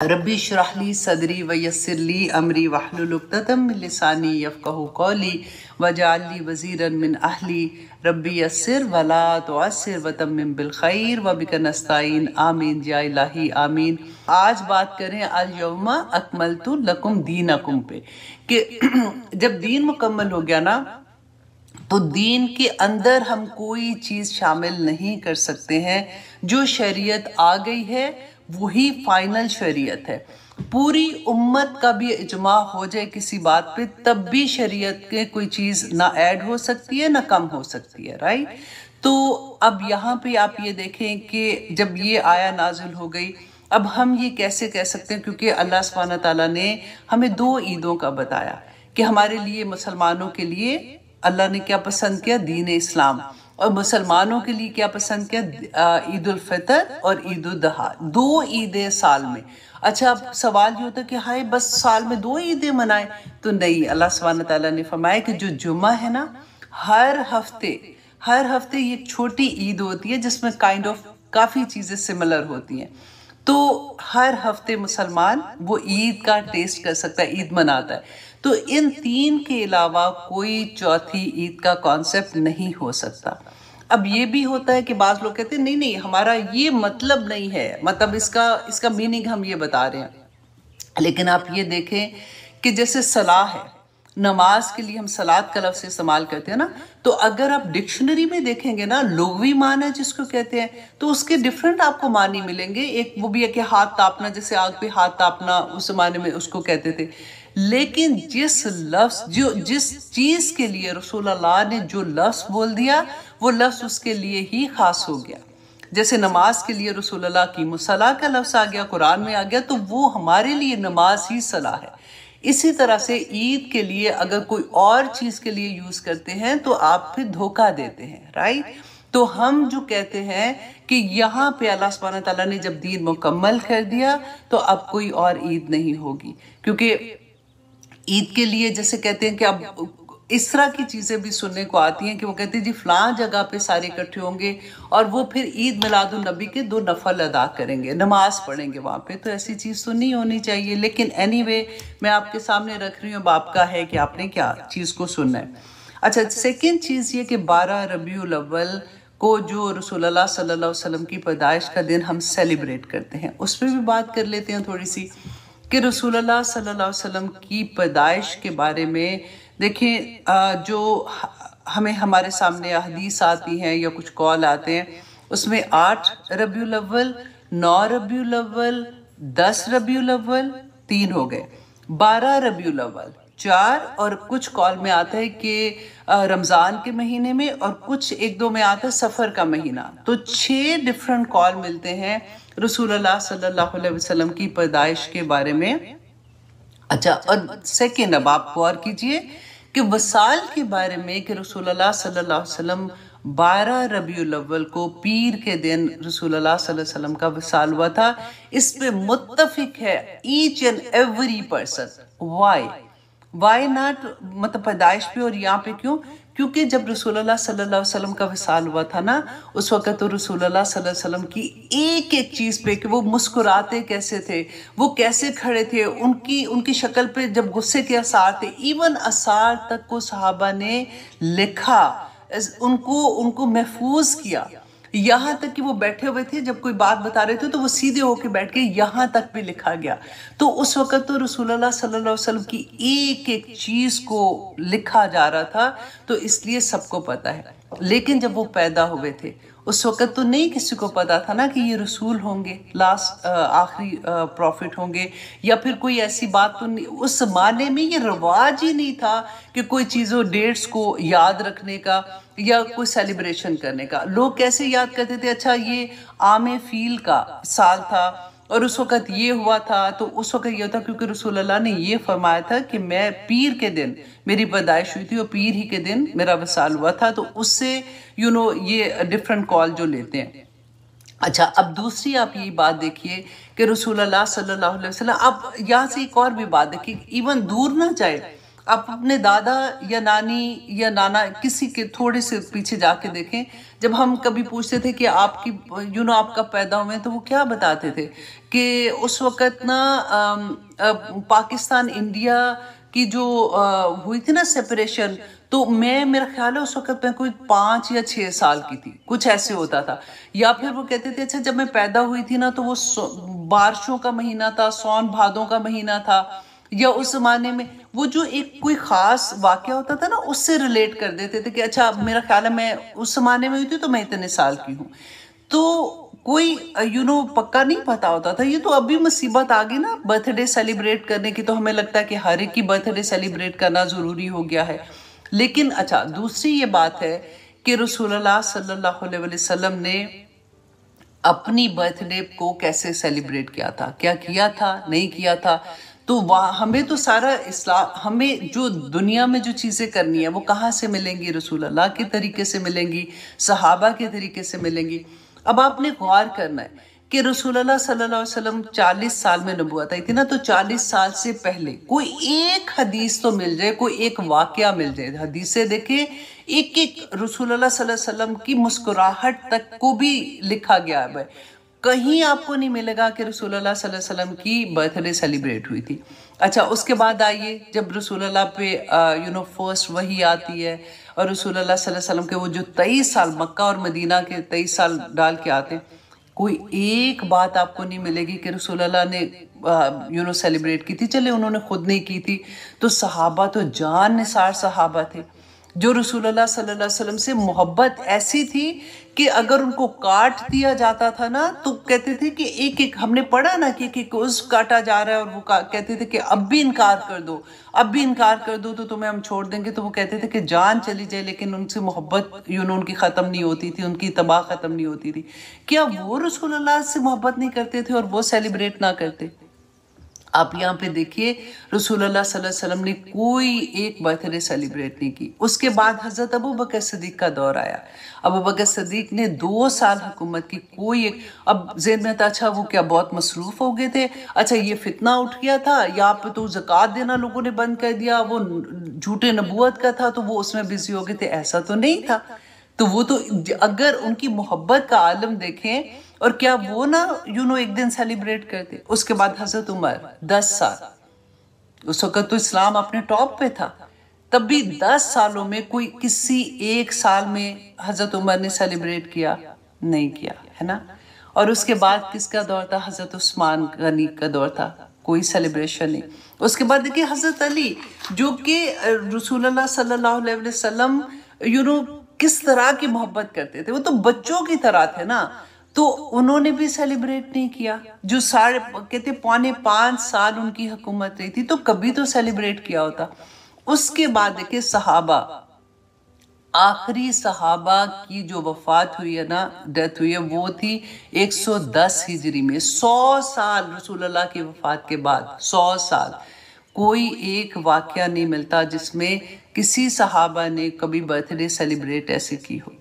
रब्बी इश्रह ली सदरी व यस्सिर ली अमरी वहलुल उक़दतम मिन लिसानी यफ़क़हू क़ौली वजअल ली वज़ीरन मिन अहली रब्बी यस्सिर वला तुअस्सिर वतम्मिम बिल खैर व बिका नस्ताईन आमीन या इलाही आमीन। आज बात करें अल यौमा अकमलतु लकुम दीनकुम पे कि जब दीन मुकम्मल हो गया ना तो दीन के अंदर हम कोई चीज़ शामिल नहीं कर सकते हैं। जो शरीयत आ गई है वही फाइनल शरीयत है। पूरी उम्मत का भी इजमा हो जाए किसी बात पे तब भी शरीयत के कोई चीज़ ना ऐड हो सकती है ना कम हो सकती है, राइट। तो अब यहाँ पे आप ये देखें कि जब ये आया नाजिल हो गई, अब हम ये कैसे कह सकते हैं, क्योंकि अल्लाह सुब्हाना ताला ने हमें 2 ईदों का बताया कि हमारे लिए मुसलमानों के लिए अल्लाह ने क्या पसंद किया, दीन इस्लाम, और मुसलमानों के लिए क्या पसंद किया, ईद उल फितर और ईद उल अज़हा। 2 ईदें साल में। अच्छा, अब सवाल ये होता है कि हाय बस साल में 2 ईदें मनाए, तो नहीं। अल्लाह सुब्हानहू तआला ने फरमाया कि जो जुम्मा है ना, हर हफ्ते ये छोटी ईद होती है जिसमें काइंड ऑफ काफ़ी चीज़ें सिमिलर होती हैं। तो हर हफ्ते मुसलमान वो ईद का टेस्ट कर सकता है, ईद मनाता है। तो इन 3 के अलावा कोई चौथी ईद का कॉन्सेप्ट नहीं हो सकता। अब ये भी होता है कि बाज़ लोग कहते हैं नहीं नहीं हमारा ये मतलब नहीं है, मतलब इसका मीनिंग हम ये बता रहे हैं। लेकिन आप ये देखें कि जैसे सलाह है, नमाज के लिए हम सलात का लफ्ज़ इस्तेमाल करते हैं ना, तो अगर आप डिक्शनरी में देखेंगे ना, लुग़वी माना जिसको कहते हैं, तो उसके डिफरेंट आपको मानी मिलेंगे। एक वो भी है कि हाथ तापना, जैसे आग पे हाथ तापना उस ज़माने में उसको कहते थे। लेकिन जिस चीज़ के लिए रसूल अल्लाह ने जो लफ्ज़ बोल दिया वो लफ्ज़ उसके लिए ही ख़ास हो गया। जैसे नमाज के लिए रसूल अल्लाह की मुसल्ला का लफ्ज़ आ गया, कुरान में आ गया, तो वो हमारे लिए नमाज ही सलाह है। इसी तरह से ईद के लिए अगर कोई और चीज़ के लिए यूज़ करते हैं तो आप फिर धोखा देते हैं, राइट। तो हम जो कहते हैं कि यहाँ पे अल्लाह सुब्हानहू तआला ने जब दीन मुकम्मल कर दिया तो अब कोई और ईद नहीं होगी, क्योंकि ईद के लिए जैसे कहते हैं कि अब इस तरह की चीज़ें भी सुनने को आती हैं कि वो कहते हैं जी फ़लाँ जगह पे सारे इकट्ठे होंगे और वो फिर ईद मिलादुन नबी के 2 नफल अदा करेंगे, नमाज पढ़ेंगे वहाँ पे। तो ऐसी चीज़ तो नहीं होनी चाहिए। लेकिन एनीवे मैं आपके सामने रख रही हूँ, अब आपका है कि आपने क्या चीज़ को सुनना है। अच्छा, सेकेंड चीज़ ये कि 12 रबीउल अव्वल को जो रसूलुल्लाह सल्लल्लाहु अलैहि वसल्लम की पैदाइश का दिन हम सेलिब्रेट करते हैं, उस पर भी बात कर लेते हैं थोड़ी सी कि रसूलुल्लाह सल्लल्लाहु अलैहि वसल्लम की पैदाइश के बारे में देखें। जो हमें हमारे सामने हदीस आती हैं या कुछ कॉल आते हैं, उसमें 8 रबीउल अव्वल, 9 रबीउल अव्वल, 10 रबीउल अव्वल 3 हो गए, 12 रबीउल अव्वल 4, और कुछ कॉल में आता है कि रमज़ान के महीने में, और कुछ 1-2 में आता है सफ़र का महीना। तो 6 डिफरेंट कॉल मिलते हैं रसूलुल्लाह सल्लल्लाहु अलैहि वसल्लम की पैदाइश के बारे में। अच्छा, और सेकेंड, अब आप गौर कीजिए कि वसाल के बारे में कि रसूलुल्लाह सल्लल्लाहु अलैहि वसल्लम 12 रबीउल अव्वल को पीर के दिन रसूलुल्लाह सल्लल्लाहु अलैहि वसल्लम का वसाल हुआ था। इस पे मुत्तफिक है each and every person. Why not, मतलब पैदाइश पे और यहाँ पे क्यों? क्योंकि जब रसूलुल्लाह सल्लल्लाहु अलैहि वसल्लम का विसाल हुआ था ना, उस वक़्त तो रसूलुल्लाह सल्लल्लाहु अलैहि वसल्लम की एक एक चीज़ पे कि वो मुस्कुराते कैसे थे, वो कैसे खड़े थे, उनकी शक्ल पे जब गुस्से के आसार थे, इवन आसार तक को सहाबा ने लिखा, उनको महफूज किया। यहाँ तक कि वो बैठे हुए थे, जब कोई बात बता रहे थे तो वो सीधे होके बैठ के यहाँ तक भी लिखा गया। तो उस वक़्त तो रसूलुल्लाह सल्लल्लाहु अलैहि वसल्लम की एक एक चीज़ को लिखा जा रहा था, तो इसलिए सबको पता है। लेकिन जब वो पैदा हुए थे उस वक़्त तो नहीं किसी को पता था ना कि ये रसूल होंगे, आखिरी प्रॉफिट होंगे, या फिर कोई ऐसी बात तो नहीं। उस ज़माने में ये रवाज ही नहीं था कि कोई चीज़ों डेट्स को याद रखने का या कोई सेलिब्रेशन करने का। लोग कैसे याद करते थे, अच्छा ये आमे फील का साल था और उस वक़्त ये हुआ था, तो उस वक़्त ये होता क्योंकि रसूलुल्लाह ने ये फरमाया था कि मैं पीर के दिन मेरी पैदाइश हुई थी और पीर ही के दिन मेरा वसाल हुआ था। तो उससे ये डिफरेंट कॉल जो लेते हैं। अच्छा, अब दूसरी आप ये बात देखिए कि रसूलुल्लाह सल्लल्लाहु अलैहि वसल्लम, अब यहाँ से एक और भी बात देखिए, इवन दूर ना जाए, आप अपने दादा या नानी या नाना किसी के थोड़े से पीछे जाके देखें, जब हम कभी पूछते थे कि आपकी आपका पैदा हुए, तो वो क्या बताते थे कि उस वक़्त ना पाकिस्तान इंडिया की जो हुई थी ना सेपरेशन, तो मेरा ख्याल है उस वक़्त मैं कोई 5 या 6 साल की थी, कुछ ऐसे होता था। या फिर वो कहते थे अच्छा जब मैं पैदा हुई थी ना तो वो बारिशों का महीना था, सावन भादों का महीना था, या उस जमाने में वो जो एक कोई खास वाकया होता था ना उससे रिलेट कर देते थे कि अच्छा मेरा ख्याल है मैं उस जमाने में हुई थी तो मैं इतने साल की हूँ। तो कोई पक्का नहीं पता होता था। ये तो अभी मुसीबत आ गई ना बर्थडे सेलिब्रेट करने की, तो हमें लगता है कि हर एक की बर्थडे सेलिब्रेट करना ज़रूरी हो गया है। लेकिन अच्छा दूसरी ये बात है कि रसूलुल्लाह सल्लल्लाहु अलैहि वसल्लम ने अपनी बर्थडे को कैसे सेलिब्रेट किया था, क्या किया था, नहीं किया था। तो वह हमें तो सारा इस्लाम, हमें जो दुनिया में जो चीज़ें करनी है वो कहाँ से मिलेंगी? रसूलुल्लाह के तरीके से मिलेंगी, सहाबा के तरीके से मिलेंगी। अब आपने गौर करना है कि रसूलुल्लाह सल्लल्लाहु अलैहि वसल्लम 40 साल में नबूवत आई थी ना, तो 40 साल से पहले कोई एक हदीस तो मिल जाए, कोई एक वाकया मिल जाए। हदीसें देखें, एक एक रसूलुल्लाह सल्लल्लाहु अलैहि वसल्लम की मुस्कुराहट तक को भी लिखा गया है। कहीं आपको नहीं मिलेगा कि रसूलुल्लाह सल्लल्लाहु अलैहि वसल्लम की बर्थडे सेलिब्रेट हुई थी। अच्छा उसके बाद आइए जब रसूलुल्लाह पे फर्स्ट वही आती है और रसूलुल्लाह सल्लल्लाहु अलैहि वसल्लम के वो जो 23 साल मक्का और मदीना के 23 साल डाल के आते हैं, कोई एक बात आपको नहीं मिलेगी कि रसूलुल्लाह ने सेलिब्रेट की थी। चले उन्होंने खुद नहीं की थी, तो सहाबा तो जान निसार सहाबा थे जो रसूलुल्लाह सल्लल्लाहु अलैहि वसल्लम से मोहब्बत ऐसी थी कि अगर उनको काट दिया जाता था ना तो कहते थे कि एक एक, हमने पढ़ा ना कि एक उस काटा जा रहा है, और वो कहते थे कि अब भी इनकार कर दो, अब भी इनकार कर दो तो तुम्हें हम छोड़ देंगे। तो वो कहते थे कि जान चली जाए लेकिन उनसे मोहब्बत उनकी ख़त्म नहीं होती थी, उनकी तबाह ख़त्म नहीं होती थी। क्या वो रसूलुल्लाह से मोहब्बत नहीं करते थे और वो सेलिब्रेट ना करते? आप यहाँ पे देखिए रसूलुल्लाह सल्लल्लाहु अलैहि वसल्लम ने कोई एक बर्थडे सेलिब्रेट नहीं की। उसके बाद हज़रत अबू बकर सिद्दीक का दौर आया। अबू बकर सिद्दीक ने 2 साल हुकूमत की, कोई एक, अब ज़हन में था अच्छा वो क्या बहुत मसरूफ़ हो गए थे, अच्छा ये फितना उठ गया था, यहाँ पे तो ज़कात देना लोगों ने बंद कर दिया, वो झूठे नबूवत का था तो वो उसमें बिजी हो गए थे, ऐसा तो नहीं था। तो वो तो अगर उनकी मोहब्बत का आलम देखें, और क्या वो ना एक दिन सेलिब्रेट करते। उसके बाद हजरत उमर 10 साल, उस वक्त तो इस्लाम अपने टॉप पे था, तब भी 10 सालों में कोई किसी एक साल में हजरत उमर ने सेलिब्रेट किया नहीं किया, है ना। और उसके बाद किसका दौर था? हजरत उस्मान गनी का दौर था, कोई सेलिब्रेशन नहीं। उसके बाद देखिए हजरत अली जो कि रसूलुल्लाह सल्लल्लाहु अलैहि वसल्लम किस तरह की मोहब्बत करते थे, वो तो बच्चों की तरह थे ना, तो उन्होंने भी सेलिब्रेट नहीं किया। जो कहते 4.25 साल उनकी हुकूमत रही थी, तो कभी तो सेलिब्रेट किया होता। उसके बाद देखिए सहाबा, आखिरी सहाबा की जो वफात हुई है ना, डेथ हुई है, वो थी 110 हिजरी में, 100 साल रसूलुल्लाह की वफात के बाद, 100 साल। कोई एक वाकया नहीं मिलता जिसमें किसी सहाबा ने कभी बर्थडे सेलिब्रेट ऐसे की हो।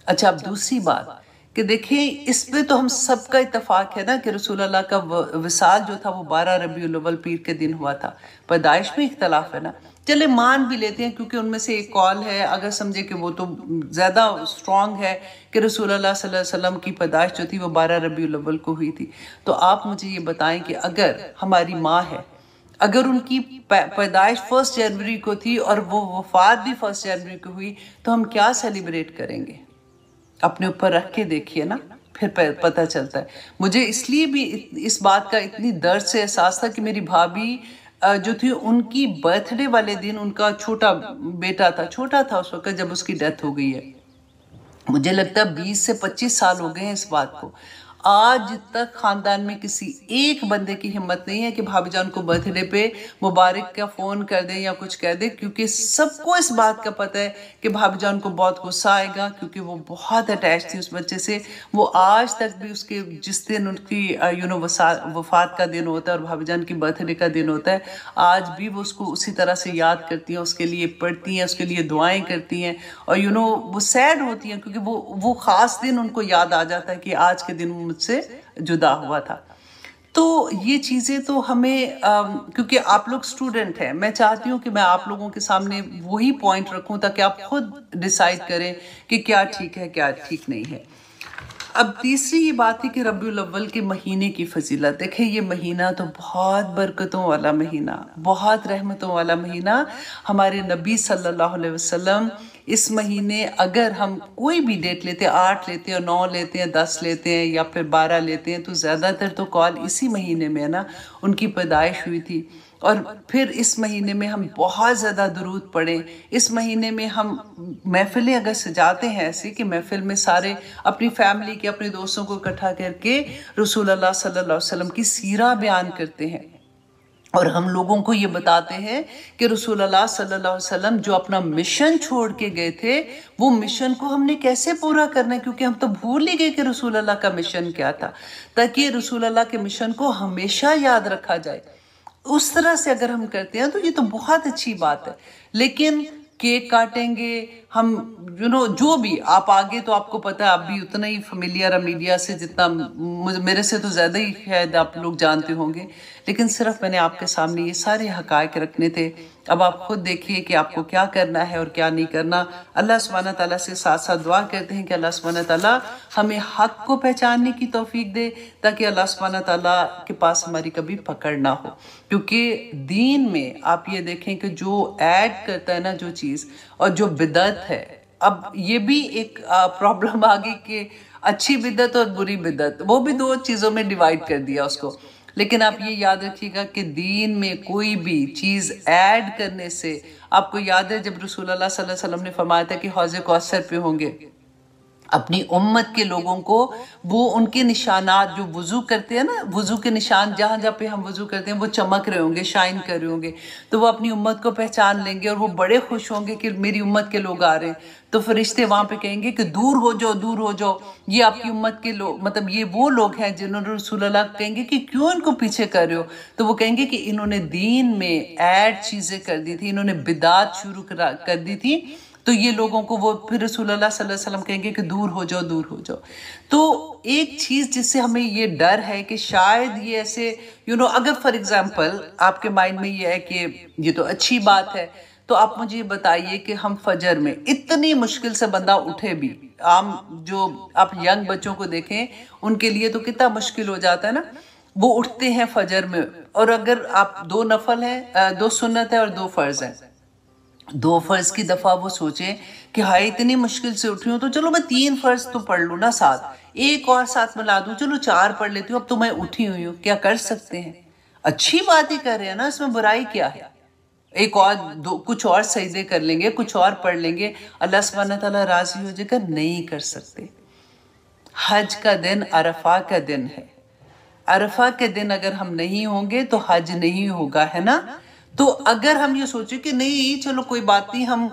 अच्छा अब दूसरी बात कि देखें, इस पे तो हम सबका इत्तेफाक है ना कि रसूलुल्लाह का विसाल जो था वो 12 रबीउल अव्वल पीर के दिन हुआ था। पैदाइश में इख्तलाफ है ना, चले मान भी लेते हैं क्योंकि उनमें से एक कॉल है, अगर समझे कि वो तो ज़्यादा स्ट्रॉन्ग है कि रसूलुल्लाह सल्लल्लाहु अलैहि वसल्लम की पैदाइश जो थी वो 12 रबीउल अव्वल को हुई थी। तो आप मुझे ये बताएं कि अगर हमारी माँ है, अगर उनकी पैदाइश 1 जनवरी को थी और वो वफात भी 1 जनवरी को हुई, तो हम क्या सेलिब्रेट करेंगे? अपने ऊपर रख के देखिए ना, फिर पता चलता है। मुझे इसलिए भी इस बात का इतनी दर्द से एहसास था कि मेरी भाभी जो थी उनकी बर्थडे वाले दिन उनका छोटा बेटा था, छोटा था उस वक्त जब उसकी डेथ हो गई है। मुझे लगता है 20 से 25 साल हो गए हैं इस बात को। आज तक खानदान में किसी एक बंदे की हिम्मत नहीं है कि भाभी जान को बर्थडे पे मुबारक का फ़ोन कर दे या कुछ कह दे, क्योंकि सबको इस बात का पता है कि भाभी जान को बहुत गुस्सा आएगा, क्योंकि वो बहुत अटैच थी उस बच्चे से। वो आज तक भी उसके, जिस दिन उनकी वफात का दिन होता है और भाभी जान की बर्थडे का दिन होता है, आज भी वो उसको उसी तरह से याद करती हैं, उसके लिए पढ़ती हैं, उसके लिए दुआएं करती हैं, और वो सैड होती हैं क्योंकि वो ख़ास दिन उनको याद आ जाता है कि आज के दिन मुझसे जुदा हुआ था। तो ये चीज़ें तो हमें क्योंकि आप लोग स्टूडेंट हैं, मैं चाहती हूँ कि मैं आप लोगों के सामने वही पॉइंट रखूँ ताकि आप खुद डिसाइड करें कि क्या ठीक है क्या ठीक नहीं है। अब तीसरी ये बात है कि रबीउल अव्वल के महीने की फजीलत। देखिए ये महीना तो बहुत बरकतों वाला महीना, बहुत रहमतों वाला महीना। हमारे नबी सल्लल्लाहु अलैहि वसल्लम इस महीने अगर हम कोई भी डेट लेते हैं, 8 लेते हैं, 9 लेते हैं, 10 लेते हैं या फिर 12 लेते हैं, तो ज़्यादातर तो कॉल इसी महीने में है ना, उनकी पैदाइश हुई थी। और फिर इस महीने में हम बहुत ज़्यादा दुरूद पढ़ें। इस महीने में हम महफ़िलें अगर सजाते हैं ऐसी कि महफ़िल में सारे अपनी फैमिली के, अपने दोस्तों को इकट्ठा करके रसूल अल्लाह सल्लल्लाहु अलैहि वसल्लम की सीरा बयान करते हैं और हम लोगों को ये बताते हैं कि रसूल अल्लाह सल्लल्लाहु अलैहि वसल्लम जो अपना मिशन छोड़ के गए थे, वो मिशन को हमने कैसे पूरा करना है, क्योंकि हम तो भूल ही गए कि रसूल अल्लाह का मिशन क्या था, ताकि रसूल अल्लाह के मिशन को हमेशा याद रखा जाए। उस तरह से अगर हम करते हैं तो ये तो बहुत अच्छी बात है। लेकिन केक काटेंगे हम, जो भी आप आगे, तो आपको पता है, आप भी उतना ही फेमिलियर है मीडिया से जितना मेरे से तो ज़्यादा ही शायद आप लोग जानते होंगे। लेकिन सिर्फ मैंने आपके सामने ये सारे हक़ाइक़ रखने थे। अब आप खुद देखिए कि आपको क्या करना है और क्या नहीं करना। अल्लाह सुब्हाना ताला से साथ साथ दुआ करते हैं कि अल्लाह सुब्हाना ताला हमें हक़ को पहचानने की तौफीक दे, ताकि अल्लाह सुब्हाना ताला के पास हमारी कभी पकड़ ना हो। क्योंकि दीन में आप ये देखें कि जो ऐड करता है ना जो चीज़, और जो बिदअत है, अब ये भी एक प्रॉब्लम आ गई कि अच्छी बिदअत और बुरी बिदअत, वो भी दो चीज़ों में डिवाइड कर दिया उसको। लेकिन आप ये याद रखिएगा कि दीन में कोई भी चीज़ ऐड करने से, आपको याद है जब रसूल अल्लाह सल्लल्लाहु अलैहि वसल्लम ने फरमाया था कि हौज़े कौसर पे होंगे, अपनी उम्मत के लोगों को वो उनके निशानात जो वुज़ू करते हैं ना, वुज़ू के निशान जहाँ जहाँ पे हम वुज़ू करते हैं वो चमक रहे होंगे, शाइन कर रहे होंगे, तो वो अपनी उम्मत को पहचान लेंगे और वो बड़े खुश होंगे कि मेरी उम्मत के लोग आ रहे हैं। तो फरिश्ते वहाँ पे कहेंगे कि दूर हो जाओ, दूर हो जाओ, ये आपकी उम्मत के लोग, मतलब ये वो लोग हैं जिन्होंने, रसूल अल्लाह कहेंगे कि क्यों इनको पीछे कर रहे हो, तो वो कहेंगे कि इन्होंने दीन में ऐड चीज़ें कर दी थी, इन्होंने बिदात शुरू कर दी थी, तो ये लोगों को वो फिर रसूल अल्लाह सल्लल्लाहु अलैहि वसल्लम कहेंगे कि दूर हो जाओ, दूर हो जाओ। तो एक चीज़ जिससे हमें ये डर है कि शायद ये ऐसे अगर फॉर एग्जांपल आपके माइंड में ये है कि ये तो अच्छी बात है, तो आप मुझे बताइए कि हम फजर में इतनी मुश्किल से बंदा उठे भी, आम जो आप यंग बच्चों को देखें उनके लिए तो कितना मुश्किल हो जाता है ना, वो उठते हैं फजर में, और अगर आप 2 नफल है, 2 सुन्नत है और 2 फर्ज है, 2 फर्ज की दफा वो सोचे कि हाय इतनी मुश्किल से उठी हूँ, तो चलो मैं 3 फर्ज तो पढ़ लूँ ना, साथ एक और साथ मिला दूँ, चलो 4 पढ़ लेती हूँ, अब तो मैं उठी हुई हूँ, क्या कर सकते हैं, अच्छी बात ही कर रहे हैं ना, इसमें बुराई क्या है, एक और कुछ और सजदे कर लेंगे, कुछ और पढ़ लेंगे, अल्लाह सुब्हानहू व तआला राजी हो जाएगा। नहीं कर सकते। हज का दिन अरफा का दिन है, अरफा के दिन अगर हम नहीं होंगे तो हज नहीं होगा, है ना। तो अगर हम ये सोचे कि नहीं चलो कोई बात नहीं, हम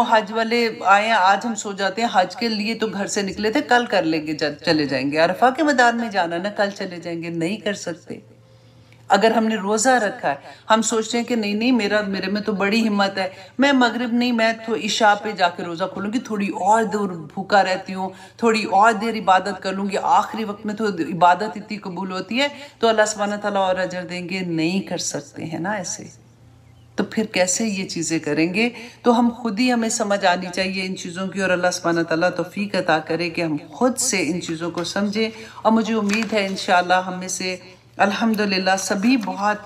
हज वाले आए, आज हम सो जाते हैं, हज के लिए तो घर से निकले थे, कल कर लेंगे, चले जाएंगे, अरफा के मैदान में जाना ना, कल चले जाएंगे, नहीं कर सकते। अगर हमने रोज़ा रखा है, हम सोचते हैं कि नहीं नहीं मेरे में तो बड़ी हिम्मत है, मैं मगरिब नहीं, मैं तो इशा पे जाके रोज़ा खोलूँगी, थोड़ी और देर भूखा रहती हूँ, थोड़ी और देर इबादत कर लूँगी, आखिरी वक्त में तो इबादत इतनी कबूल होती है, तो अल्लाह सुब्हानहू व तआला और अजर देंगे। नहीं कर सकते हैं ना ऐसे, तो फिर कैसे ये चीज़ें करेंगे। तो हम खुद ही, हमें समझ आनी चाहिए इन चीज़ों की, और अल्लाह सुब्हानहू व तआला तौफीक अता करे कि हम खुद से इन चीज़ों को समझें। और मुझे उम्मीद है इंशाअल्लाह हम में से अल्हम्दुलिल्लाह सभी बहुत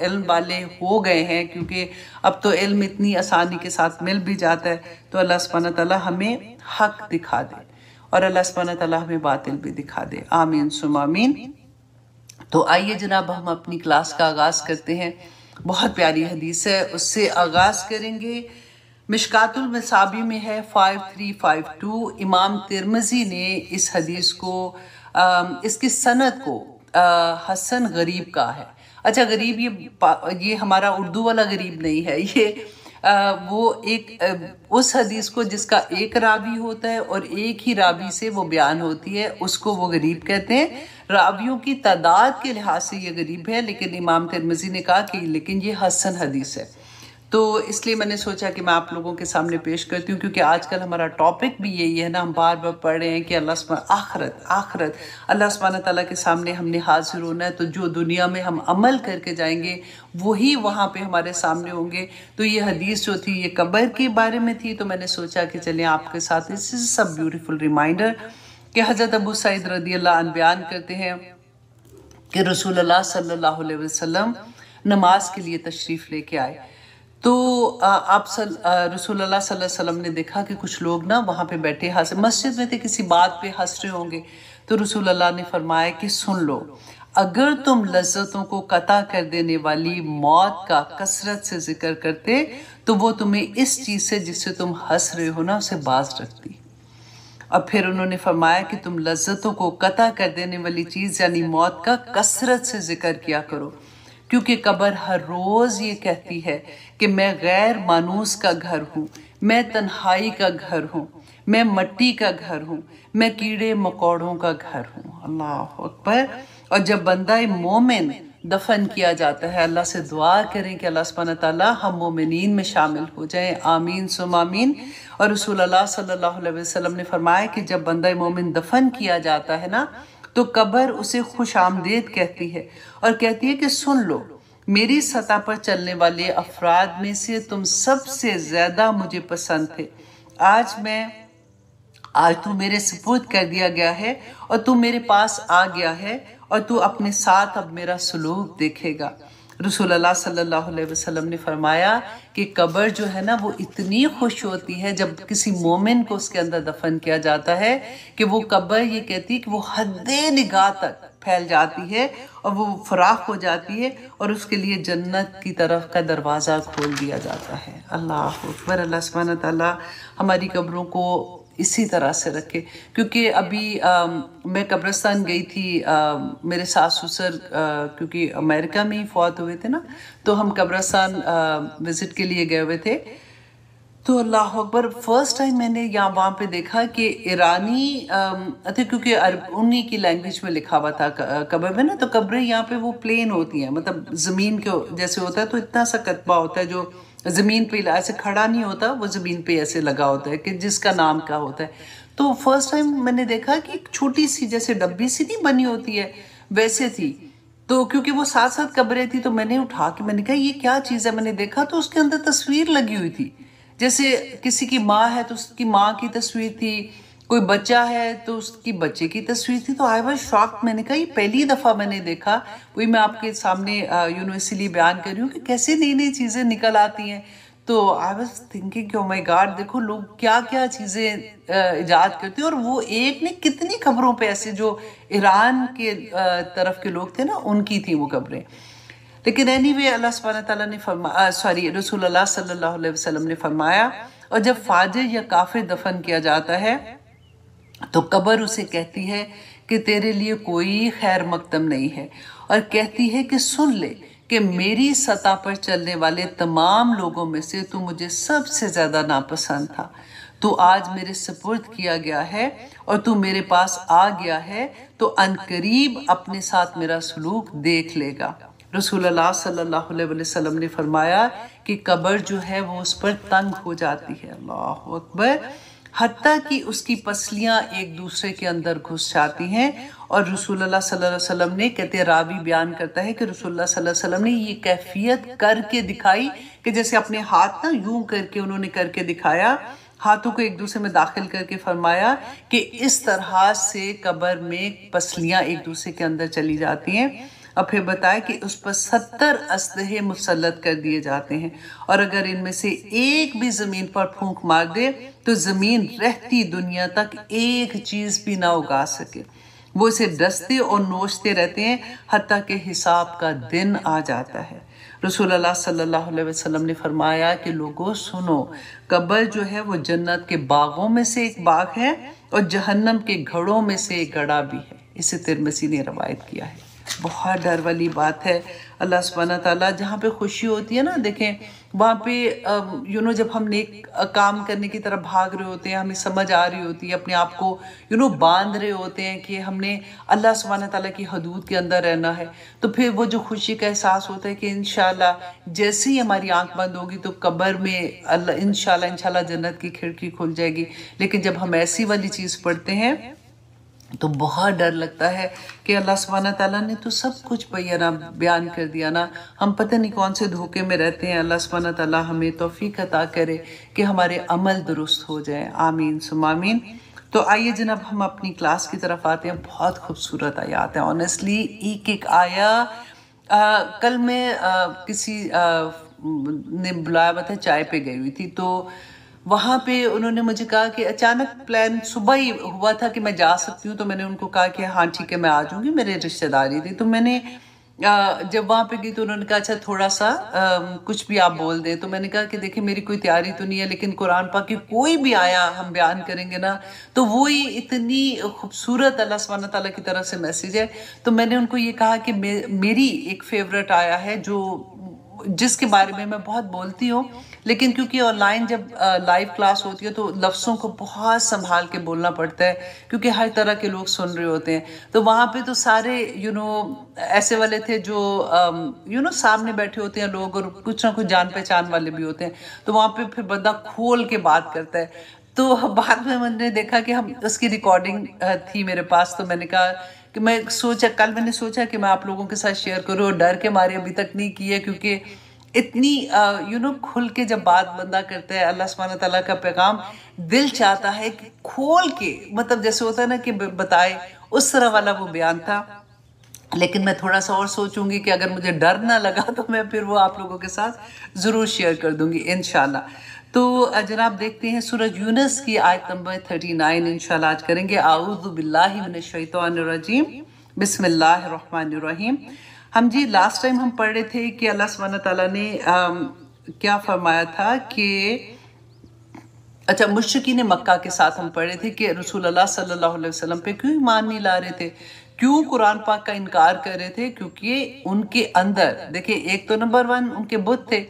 इल्म वाले हो गए हैं, क्योंकि अब तो इल्म इतनी आसानी के साथ मिल भी जाता है। तो अल्लाह सुब्हानहू व तआला हमें हक़ दिखा दे और अल्लाह सुब्हानहू व तआला हमें बातिल भी दिखा दे। आमीन सुम्मा आमीन। तो आइए जनाब हम अपनी क्लास का आगाज़ करते हैं। बहुत प्यारी हदीस है, उससे आगाज़ करेंगे। मिशकातुल मसाबी में है 5352। इमाम तिरमिज़ी ने इस हदीस को, इसकी सनद को हसन गरीब का है। अच्छा, गरीब ये हमारा उर्दू वाला गरीब नहीं है, ये वो एक उस हदीस को जिसका एक रावी होता है और एक ही रावी से वो बयान होती है, उसको वो गरीब कहते हैं। रावियों की तादाद के लिहाज से ये गरीब है, लेकिन इमाम तिरमिज़ी ने कहा कि लेकिन ये हसन हदीस है। तो इसलिए मैंने सोचा कि मैं आप लोगों के सामने पेश करती हूँ, क्योंकि आजकल हमारा टॉपिक भी यही है ना, हम बार बार पढ़ रहे हैं कि आखरत अल्लाह सुब्हानहू ताला के सामने हमने हाजिर होना है, तो जो दुनिया में हम अमल करके जाएंगे वही वहाँ पे हमारे सामने होंगे। तो ये हदीस जो थी ये कब्र के बारे में थी, तो मैंने सोचा कि चलिए आपके साथ इस सब ब्यूटीफुल रिमाइंडर कि हज़रत अबू सईद रज़ी अल्लाह अन्हु बयान करते हैं कि रसूलुल्लाह सल्लल्लाहु अलैहि वसल्लम नमाज के लिए तशरीफ़ लेके आए। तो आप रसूलुल्लाह सल्लल्लाहु अलैहि वसल्लम ने देखा कि कुछ लोग ना वहाँ पे बैठे हंस, मस्जिद में थे, किसी बात पे हंस रहे होंगे। तो रसूलुल्लाह ने फरमाया कि सुन लो, अगर तुम लज्जतों को कता कर देने वाली मौत का कसरत से जिक्र करते तो वो तुम्हें इस चीज़ से जिससे तुम हंस रहे हो ना उसे बाज रखती। अब फिर उन्होंने फरमाया कि तुम लज्जतों को कता कर देने वाली चीज़ यानी मौत का कसरत से जिक्र किया करो, क्योंकि कब्र हर रोज़ ये कहती है कि मैं गैर मानूस का घर हूँ, मैं तन्हाई का घर हूँ, मैं मट्टी का घर हूँ, मैं कीड़े मकोड़ों का घर हूँ। अल्लाह अकबर। और जब बंदा मोमिन दफन किया जाता है, अल्लाह से दुआ करें कि अल्लाह सुब्हानहू ताला हम मोमिनीन में शामिल हो जाएं, आमीन सुम आमीन। और रसूलुल्लाह सल्लल्लाहु अलैहि वसल्लम ने फरमाया कि जब बंदा मोमिन दफन किया जाता है ना, तो कब्र उसे खुश आमदेद कहती है और कहती है कि सुन लो, मेरी सतह पर चलने वाले अफराद में से तुम सबसे ज़्यादा मुझे पसंद थे। आज तू मेरे सुपुर्द कर दिया गया है और तू मेरे पास आ गया है और तू अपने साथ अब मेरा सलूक देखेगा। रसूलुल्लाह सल्लल्लाहु अलैहि वसल्लम ने फरमाया कि कब्र जो है ना वो इतनी खुश होती है जब किसी मोमिन को उसके अंदर दफन किया जाता है कि वो कब्र ये कहती है कि वो हद्दे निगाह तक फैल जाती है और वो फराख हो जाती है और उसके लिए जन्नत की तरफ का दरवाज़ा खोल दिया जाता है। अल्लाह अकबर। अल्लाह सुब्हानहू तआला हमारी कब्रों को इसी तरह से रखे। क्योंकि अभी मैं कब्रिस्तान गई थी, मेरे सास ससुर क्योंकि अमेरिका में ही फौत हुए थे ना, तो हम कब्रिस्तान विज़िट के लिए गए हुए थे। तो अल्लाह अकबर, फर्स्ट टाइम मैंने यहाँ वहाँ पे देखा कि ईरानी थे, क्योंकि उन्हीं की लैंग्वेज में लिखा हुआ था कब्र में ना, तो कब्रें यहाँ पे वो प्लेन होती हैं, मतलब ज़मीन के जैसे होता है, तो इतना सा कतबा होता है जो ज़मीन पे ऐसे खड़ा नहीं होता, वो ज़मीन पे ऐसे लगा होता है कि जिसका नाम क्या होता है। तो फर्स्ट टाइम मैंने देखा कि एक छोटी सी जैसे डब्बी सी नहीं बनी होती है वैसे थी। तो क्योंकि वो साथ साथ कब्रें थी तो मैंने उठा के मैंने कहा ये क्या चीज़ है। मैंने देखा तो उसके अंदर तस्वीर लगी हुई थी, जैसे किसी की माँ है तो उसकी माँ की तस्वीर थी, कोई बच्चा है तो उसकी बच्चे की तस्वीर थी। तो आई वाज शॉक्ड। मैंने कहा ये पहली दफ़ा मैंने देखा। वही मैं आपके सामने यूनिवर्सली बयान कर रही हूँ कि कैसे नई नई चीज़ें निकल आती हैं। तो आई वाज थिंकिंग कि ओ माय गॉड, देखो लोग क्या क्या चीज़ें इजाद करते हैं। और वो एक ने कितनी खबरों पे ऐसे जो ईरान के तरफ के लोग थे ना उनकी थी वो खबरें। लेकिन एनीवे अल्लाह सुब्हानहू तआला ने रसूलुल्लाह सल्लल्लाहु अलैहि वसल्लम ने फरमाया, और जब फाजिर या काफिर दफन किया जाता है तो कब्र उसे कहती है कि तेरे लिए कोई खैर मकदम नहीं है, और कहती है कि सुन ले कि मेरी सतह पर चलने वाले तमाम लोगों में से तू मुझे सबसे ज़्यादा नापसंद था। तू आज मेरे सुपुर्द किया गया है और तू मेरे पास आ गया है, तो अनकरीब अपने साथ मेरा सलूक देख लेगा। रसूलुल्लाह सल्लल्लाहु अलैहि वसल्लम ने फरमाया कि कब्र जो है वो उस पर तंग हो जाती है। अल्लाह अकबर। हत्ता कि उसकी पसलियां एक दूसरे के अंदर घुस जाती हैं। और रसूलुल्लाह सल्लल्लाहु अलैहि वसल्लम ने, कहते रावी बयान करता है कि रसूलुल्लाह सल्लल्लाहु अलैहि वसल्लम ने ये कैफियत करके दिखाई कि जैसे अपने हाथ ना यूं करके उन्होंने करके दिखाया, हाथों को एक दूसरे में दाखिल करके फरमाया कि इस तरह से कब्र में पसलियां एक दूसरे के अंदर चली जाती हैं। और फिर बताया कि उस पर 70 असलहे मुसल्लत कर दिए जाते हैं, और अगर इनमें से एक भी ज़मीन पर फूंक मार दे तो ज़मीन रहती दुनिया तक एक चीज़ भी ना उगा सके। वो इसे डसते और नोचते रहते हैं हत्ता के हिसाब का दिन आ जाता है। रसूलुल्लाह सल्लल्लाहु अलैहि वसल्लम ने फरमाया कि लोगों सुनो, कब्र जो है वो जन्नत के बागों में से एक बाग है और जहन्नम के घड़ों में से एक गड़ा भी है। इसे तिरमिज़ी ने रवायत किया है। बहुत डर वाली बात है। अल्लाह सुब्हाना ताला जहाँ पे खुशी होती है ना, देखें वहाँ पे जब हम नेक काम करने की तरफ भाग रहे होते हैं, हमें समझ आ रही होती है, अपने आप को बांध रहे होते हैं कि हमने अल्लाह सुब्हाना ताला की हदूद के अंदर रहना है, तो फिर वो जो खुशी का एहसास होता है कि इंशाल्लाह जैसे ही हमारी आंख बंद होगी तो कब्र में अल्लाह इंशाल्लाह जन्नत की खिड़की खुल जाएगी। लेकिन जब हम ऐसी वाली चीज़ पढ़ते हैं तो बहुत डर लगता है कि अल्लाह सुब्हाना ताला ने तो सब कुछ बयान कर दिया ना, हम पता नहीं कौन से धोखे में रहते हैं। अल्लाह सुब्हाना ताला हमें तौफीक अता करे कि हमारे अमल दुरुस्त हो जाए, आमीन सुम आमीन। तो आइए जनाब हम अपनी क्लास की तरफ आते हैं। बहुत खूबसूरत आयात है, ऑनेस्टली एक एक आया। कल मैं किसी ने बुलाया हुआ था, चाय पे गई हुई थी, तो वहाँ पे उन्होंने मुझे कहा कि अचानक प्लान सुबह ही हुआ था कि मैं जा सकती हूँ, तो मैंने उनको कहा कि हाँ ठीक है मैं आ जाऊँगी, मेरे रिश्तेदारी थी। तो मैंने जब वहाँ पे गई तो उन्होंने कहा अच्छा थोड़ा सा कुछ भी आप बोल दें। तो मैंने कहा कि देखिए मेरी कोई तैयारी तो नहीं है, लेकिन कुरान पाक की कोई भी आया हम बयान करेंगे ना तो वो ही इतनी खूबसूरत अल्लाह सुब्हाना ताला की तरफ से मैसेज है। तो मैंने उनको ये कहा कि मेरी एक फेवरेट आया है जो जिसके बारे में मैं बहुत बोलती हूँ, लेकिन क्योंकि ऑनलाइन जब लाइव क्लास होती है तो लफ्ज़ों को बहुत संभाल के बोलना पड़ता है, क्योंकि हर तरह के लोग सुन रहे होते हैं। तो वहाँ पे तो सारे ऐसे वाले थे जो सामने बैठे होते हैं लोग, और कुछ ना कुछ जान पहचान वाले भी होते हैं। तो वहाँ पे फिर बंदा खोल के बात करता है। तो बाद में मैंने देखा कि हम उसकी रिकॉर्डिंग थी मेरे पास, तो मैंने कहा कि मैंने सोचा कि मैं आप लोगों के साथ शेयर करूँ, और डर के मारे अभी तक नहीं की है, क्योंकि इतनी खुल के जब बात बंदा करता है अल्लाह सुब्हाना ताला का पैगाम, दिल चाहता है कि खोल के, मतलब जैसे होता है ना कि बताए, उस तरह वाला वो बयान था। लेकिन मैं थोड़ा सा और सोचूंगी कि अगर मुझे डर ना लगा तो मैं फिर वो आप लोगों के साथ ज़रूर शेयर कर दूंगी इंशाल्लाह। तो जनाब देखते हैं सूरह यूनुस की आयत नंबर 39 इंशाल्लाह आज करेंगे। आऊज़ु बिल्लाहि मिनश शैतानिर रजीम, बिस्मिल्लाहिर रहमानिर रहीम। हम जी लास्ट टाइम हम पढ़ रहे थे कि अल्लाह सुब्हाना ताला ने क्या फरमाया था कि अच्छा, मुश्रिकीन मक्का के साथ हम पढ़ रहे थे कि रसूल अल्लाह सल्लल्लाहु अलैहि वसल्लम पे क्यों ईमान नहीं ला रहे थे, क्यों कुरान पाक का इनकार कर रहे थे। क्योंकि उनके अंदर देखिए, एक तो नंबर 1 उनके बुत थे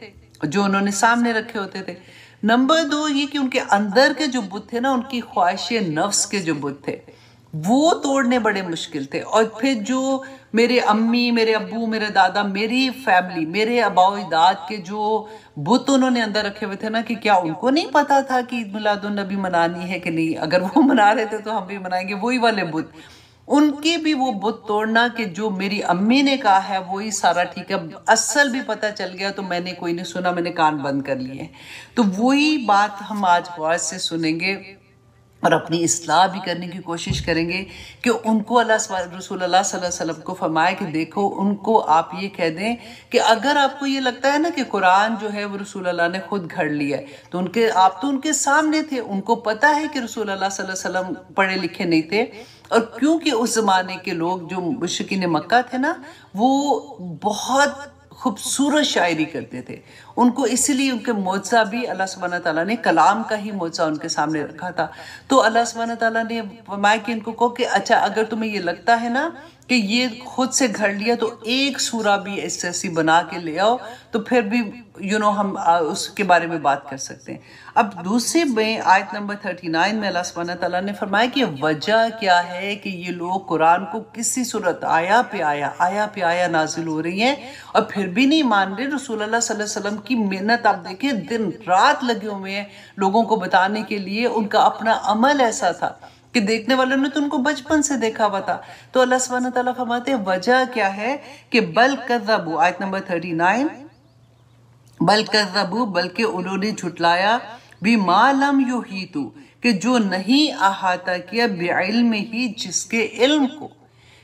जो उन्होंने सामने रखे होते थे। नंबर 2 ये कि उनके अंदर के जो बुत थे ना, उनकी ख्वाहिश नफ्स के जो बुत थे वो तोड़ने बड़े मुश्किल थे। और फिर जो मेरे अम्मी, मेरे अब्बू, मेरे दादा, मेरी फैमिली, मेरे आबाओ अजदाद के जो बुत उन्होंने अंदर रखे हुए थे ना, कि क्या उनको नहीं पता था कि ईद मिलादुन नबी मनानी है कि नहीं? अगर वो मना रहे थे तो हम भी मनाएंगे, वही वाले बुत। उनके भी वो बुत तोड़ना कि जो मेरी अम्मी ने कहा है वही सारा ठीक है, असल भी पता चल गया तो मैंने कोई नहीं सुना, मैंने कान बंद कर लिए। तो वही बात हम आज गौर से सुनेंगे और अपनी इस्लाह भी करने की कोशिश करेंगे कि उनको रसूल अल्लाह सल्लल्लाहु अलैहि वसल्लम को फरमाए कि देखो, उनको आप ये कह दें कि अगर आपको ये लगता है ना कि कुरान जो है वो रसूल अल्लाह ने खुद घड़ लिया है, तो आप तो उनके सामने थे, उनको पता है कि रसूल अल्लाह सल्लल्लाहु अलैहि वसल्लम पढ़े लिखे नहीं थे। और क्योंकि उस ज़माने के लोग जो मुश्रिकीन मक्का थे ना, वो बहुत खूबसूरत शायरी करते थे, उनको इसलिए उनके मोजा भी अल्लाह सुब्हाना ताला ने कलाम का ही मोजा उनके सामने रखा था। तो अल्लाह सुब्हाना ताला ने फरमाया कि इनको कहो कि अच्छा, अगर तुम्हें ये लगता है ना कि ये खुद से घड़ लिया तो एक सूरा भी ऐसी बना के ले आओ, तो फिर भी हम उसके बारे में बात कर सकते हैं। अब दूसरे में आयत नंबर 39 में अल्लाह सुब्हाना ताला ने फरमाया कि वजह क्या है कि ये लोग कुरान को किसी सूरत आया पे आया नाजिल हो रही हैं और फिर भी नहीं मान रहे। रसूल अल्लाह सल्लल्लाहु अलैहि वसल्लम की मेहनत आप देखिए, दिन रात लगे हुए हैं लोगों को बताने के लिए। उनका अपना अमल ऐसा था कि देखने वालों ने तो उनको बचपन से देखा हुआ था। तो अल्लाह सुब्हानहू तआला फरमाते हैं वजह क्या है कि बल कज़्ज़बू, आयत नंबर 39, बल कज़्ज़बू, बल्कि उन्होंने झुटलाया, बिमा लम युहीतू, कि जो नहीं अहाता किया, बिइल्म ही, जिसके इल्म को,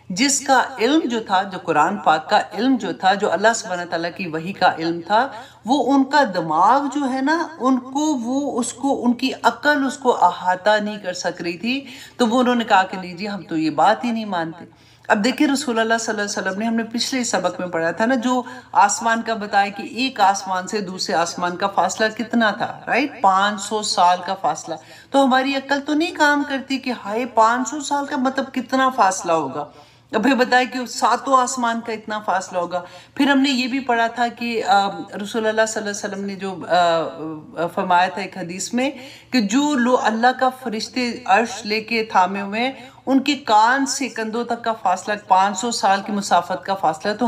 जिसका इल्म जो था, जो कुरान पाक का इल्म जो था, जो अल्लाह सुब्हानहू तआला की वही का इल्म था, वो उनका दिमाग जो है ना, उसको उनकी अक्ल उसको अहाता नहीं कर सक रही थी। तो वो उन्होंने कहा कि नहीं जी, हम तो ये बात ही नहीं मानते। अब देखिए, रसूल अल्लाह सल्लल्लाहु अलैहि वसल्लम ने, हमने पिछले सबक में पढ़ा था ना, जो आसमान का बताया कि एक आसमान से दूसरे आसमान का फासला कितना था, राइट, 500 साल का फासला। तो हमारी अक्ल तो नहीं काम करती कि हाय 500 साल का मतलब कितना फासला होगा। अब फिर बताया कि सातों आसमान का इतना फासला होगा। फिर हमने ये भी पढ़ा था कि रसूलुल्लाह सल्लल्लाहु अलैहि वसल्लम ने जो फरमाया था एक हदीस में कि जो लोग अल्लाह का फरिश्ते अर्श लेके थामे हुए हैं, उनके कान से कंधों तक का फासला 500 साल की मुसाफत का फासला है। तो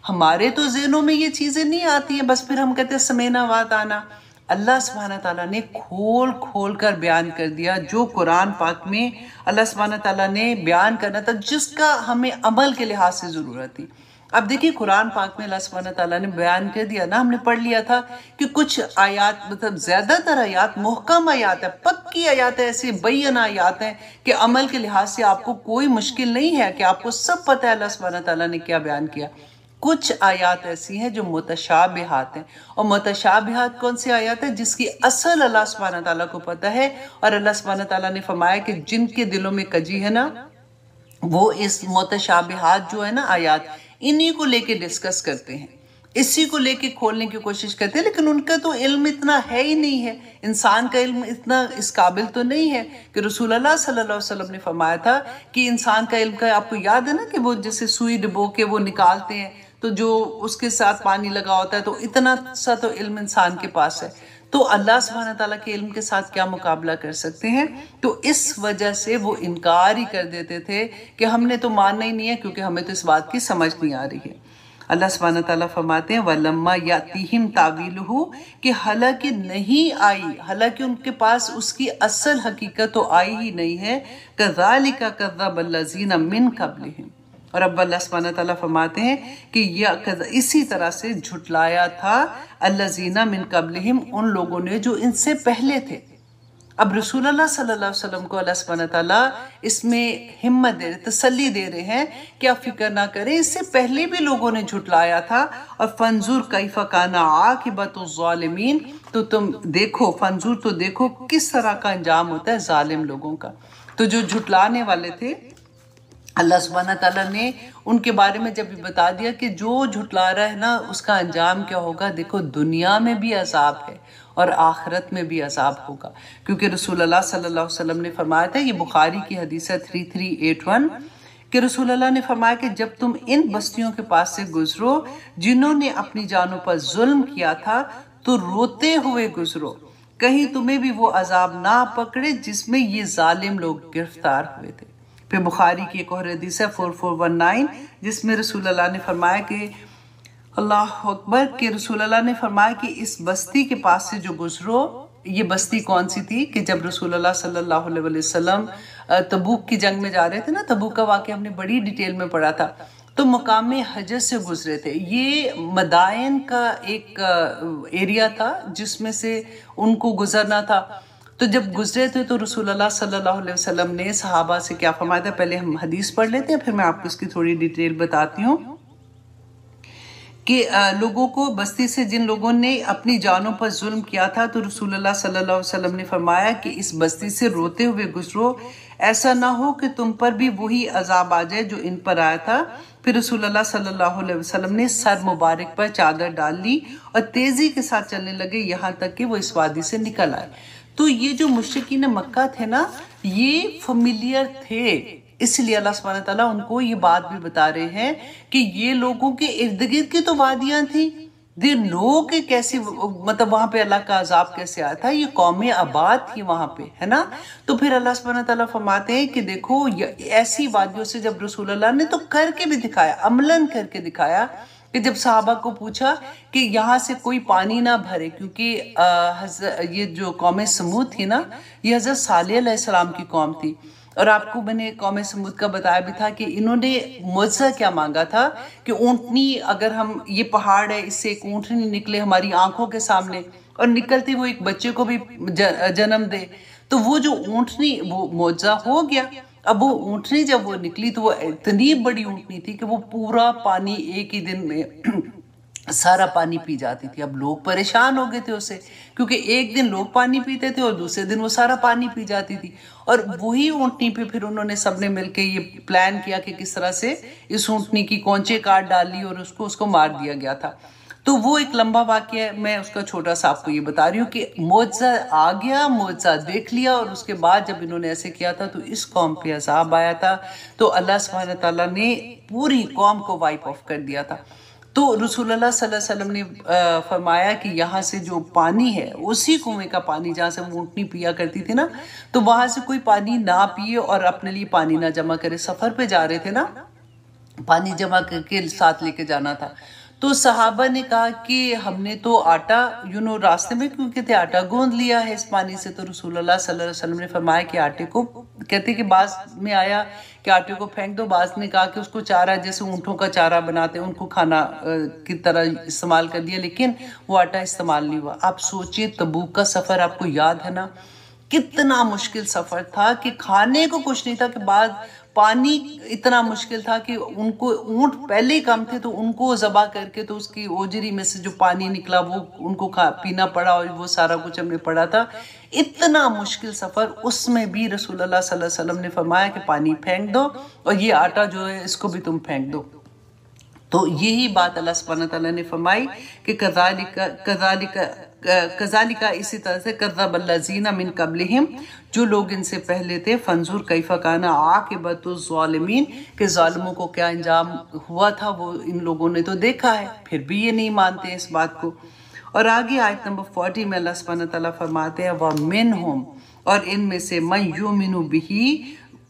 हमारे तो ज़हनों में ये चीज़ें नहीं आती हैं, बस फिर हम कहते हैं समेना वात आना। अल्लाह सुब्हानहू ताला ने खोल खोल कर बयान कर दिया, जो कुरान पाक में अल्लाह सुब्हानहू ताला ने बयान करना था, जिसका हमें अमल के लिहाज से ज़रूरत थी। अब देखिए कुरान पाक में अल्लाह सुब्हानहू ताला ने बयान कर दिया ना, हमने पढ़ लिया था कि कुछ आयात मतलब ज़्यादातर आयात मुहकम आयात है, पक्की आयात है, ऐसे बैयन आयात हैं कि अमल के लिहाज से आपको कोई मुश्किल नहीं है, कि आपको सब पता है अल्लाह सुब्हानहू ताला ने क्या बयान किया। कुछ आयात ऐसी हैं जो मुतशाबिहात हैं, और मुतशाबिहात कौन सी आयत है? जिसकी असल अल्लाह सुब्हानहू ताला को पता है, और अल्लाह सुब्हानहू ताला ने फरमाया कि जिनके दिलों में कजी है ना, वो इस मुतशाबिहात जो है ना आयात, इन्हीं को लेके डिस्कस करते हैं, इसी को लेके खोलने की कोशिश करते हैं, लेकिन उनका तो इल्म इतना है ही नहीं है। इंसान का इल्म इतना इस काबिल तो नहीं है कि रसूलुल्लाह सल्लल्लाहु अलैहि वसल्लम ने फरमाया था कि इंसान का इल्म का, आपको याद है ना कि वो जैसे सुई डुबो के वो निकालते हैं, तो जो उसके साथ पानी लगा होता है, तो इतना सा तो इल्म इंसान के पास है, तो अल्लाह सुब्हानहू ताला के इल्म के साथ क्या मुकाबला कर सकते हैं? तो इस वजह से वो इनकार ही कर देते थे कि हमने तो मानना ही नहीं है, क्योंकि हमें तो इस बात की समझ नहीं आ रही है। अल्लाह सुब्हानहू ताला फरमाते हैं वलम्मा यातिहिम तावीलुहु, कि हालांकि नहीं आई, हालांकि उनके पास उसकी असल हकीकत तो आई ही नहीं है, कज़ालिका कज़्ज़बल्लज़ीना मिन क़ब्लिहिम, और अब अल्लाह सुब्हानहू ताला फरमाते हैं कि इसी तरह से झुटलाया था अल्लज़ीना मिन क़ब्लिहिम, उन लोगों ने जो इनसे पहले थे। अब रसूलुल्लाह सल्लल्लाहु अलैहि वसल्लम को अल्लाह सुब्हानहू ताला इसमें हिम्मत दे रहे, तसल्ली दे रहे हैं कि आप फिक्र ना करें, इससे पहले भी लोगों ने झुटलाया था, और फंजुर कैफ़ा काना आक़िबतुज़ ज़ालिमीन, तो तुम देखो, फंजुर तो देखो किस तरह का अंजाम होता है जालिम लोगों का। तो जो झुटलाने वाले थे, अल्लाह सुब्हानहू ताला ने उनके बारे में जब भी बता दिया कि जो झुटला रहा है ना, उसका अंजाम क्या होगा, देखो दुनिया में भी अजाब है और आखिरत में भी अजाब होगा, क्योंकि रसूलुल्लाह सल्लल्लाहु अलैहि वसल्लम ने फरमाया था, ये बुखारी की हदीस है 3381, कि रसूलुल्लाह ने फरमाया कि जब तुम इन बस्तियों के पास से गुजरो जिन्होंने अपनी जानों पर जुल्म किया था, तो रोते हुए गुजरो, कहीं तुम्हें भी वो अजाब ना पकड़े जिसमें ये जालिम लोग गिरफ्तार हुए थे। फिर बुखारी की एक और हदीस है 4419, जिसमें रसूलुल्लाह ने फरमाया कि अल्लाह अकबर, के रसूलुल्लाह ने फरमाया कि इस बस्ती के पास से जो गुजरो, ये बस्ती कौन सी थी कि जब रसूलुल्लाह सल्लल्लाहु अलैहि वसल्लम तबूक की जंग में जा रहे थे ना, तबूक का वाक़या हमने बड़ी डिटेल में पढ़ा था, तो मकाम हजर से गुजरे थे। ये मदायन का एक एरिया था जिसमें से उनको गुजरना था। तो जब गुजरे थे तो रसूलुल्लाह सल्लल्लाहु अलैहि वसल्लम ने सहाबा से क्या फरमाया था, पहले हम हदीस पढ़ लेते हैं, फिर मैं आपको इसकी थोड़ी डिटेल बताती हूँ कि लोगों को, बस्ती से जिन लोगों ने अपनी जानों पर जुल्म किया था, तो रसूलुल्लाह सल्लल्लाहु अलैहि वसल्लम ने फरमाया कि इस बस्ती से रोते हुए गुजरो, ऐसा ना हो कि तुम पर भी वही अजाब आ जाए जो इन पर आया था। फिर रसूलुल्लाह सल्लल्लाहु अलैहि वसल्लम ने सर मुबारक पर चादर डाल ली और तेजी के साथ चलने लगे, यहाँ तक कि वो इस वादी से निकल आए। तो ये जो मुश्रिकीन मक्का थे ना, ये फमिलियर थे, इसलिए अल्लाह सुब्हानहू ताला उनको ये बात भी बता रहे हैं कि ये लोगों के इर्द गिर्द की तो वादियां थी, दे नो के कैसे, मतलब वहां पे अल्लाह का अजाब कैसे आया था, ये कौमें आबाद थी वहां पे, है ना। तो फिर अल्लाह सुब्हानहू ताला फरमाते हैं कि देखो ऐसी वादियों से जब रसूलुल्लाह ने तो करके भी दिखाया, अमलन करके दिखाया, कि जब सहाबा को पूछा कि यहाँ से कोई पानी ना भरे, क्योंकि ये जो कौम समूद थी ना, ये हज़रत सालेह अलैहिस्सलाम की कौम थी, और आपको मैंने कौम समूद का बताया भी था कि इन्होंने मुझसे क्या मांगा था कि ऊँटनी, अगर हम, ये पहाड़ है, इससे एक ऊँटनी निकले हमारी आंखों के सामने और निकलती वो एक बच्चे को भी जन्म दे, तो वो जो ऊँटनी, वो मुआजा हो गया। अब वो ऊँटनी जब वो निकली तो वो इतनी बड़ी ऊँटनी थी कि वो पूरा पानी एक ही दिन में सारा पानी पी जाती थी। अब लोग परेशान हो गए थे उससे, क्योंकि एक दिन लोग पानी पीते थे और दूसरे दिन वो सारा पानी पी जाती थी। और वही ऊँटनी पे फिर उन्होंने सबने मिलकर ये प्लान किया कि किस तरह से इस ऊँटनी की कौंचे काट डाली और उसको मार दिया गया था। तो वो एक लंबा वाक़या है, मैं उसका छोटा सा आपको ये बता रही हूँ कि मुआज़ा आ गया, मुआज़ा देख लिया, और उसके बाद जब इन्होंने ऐसे किया था तो इस कौम पे अज़ाब आया था। तो अल्लाह सुब्हानहू व तआला ने पूरी कौम को वाइप ऑफ कर दिया था। तो रसूलुल्लाह सल्लल्लाहु अलैहि वसल्लम ने फरमाया कि यहाँ से जो पानी है, उसी कुएं का पानी जहाँ से वो ऊँटनी पिया करती थी ना, तो वहाँ से कोई पानी ना पिए और अपने लिए पानी ना जमा करे। सफ़र पे जा रहे थे ना, पानी जमा करके साथ लेके जाना था। तो सहाबा ने कहा कि हमने तो आटा रास्ते में क्योंकि थे, आटा गूंद लिया है इस पानी से। तो रसूलुल्लाह सल्लल्लाहु अलैहि वसल्लम ने फरमाया कि आटे को, कहते कि बाज में आया कि आटे को फेंक दो, बाज ने कहा कि उसको चारा, जैसे ऊँटों का चारा बनाते हैं उनको खाना की तरह इस्तेमाल कर दिया, लेकिन वो आटा इस्तेमाल नहीं हुआ। आप सोचिए, तबूक का सफ़र आपको याद है ना, कितना मुश्किल सफ़र था कि खाने को कुछ नहीं था, कि बाद पानी इतना मुश्किल था कि उनको, ऊँट पहले ही कम थे तो उनको ज़बा करके तो उसकी ओजरी में से जो पानी निकला वो उनको पीना पड़ा, और वो सारा कुछ हमने पढ़ा था। इतना मुश्किल सफ़र, उसमें भी रसूलुल्लाह सल्लल्लाहु अलैहि वसल्लम ने फरमाया कि पानी फेंक दो और ये आटा जो है इसको भी तुम फेंक दो। तो यही बात अल्लाह सुब्हानहू व तआला ने फरमाई कि कज़ालिका इसी तरह से कज़्ज़बल्लज़ीना मिन क़ब्लिहिम, जो लोग इनसे पहले थे, फंजुर कैफ़ा काना आक़िबतुज़्ज़ालिमीन, कि ज़ालिमों को क्या अंजाम हुआ था वो इन लोगों ने तो देखा है, फिर भी ये नहीं मानते इस बात को। और आगे आयत नंबर 40 में अल्लाह सुब्हानहू व तआला फरमाते हैं व मिनहुम, और इनमें से मन युमिनु बिही,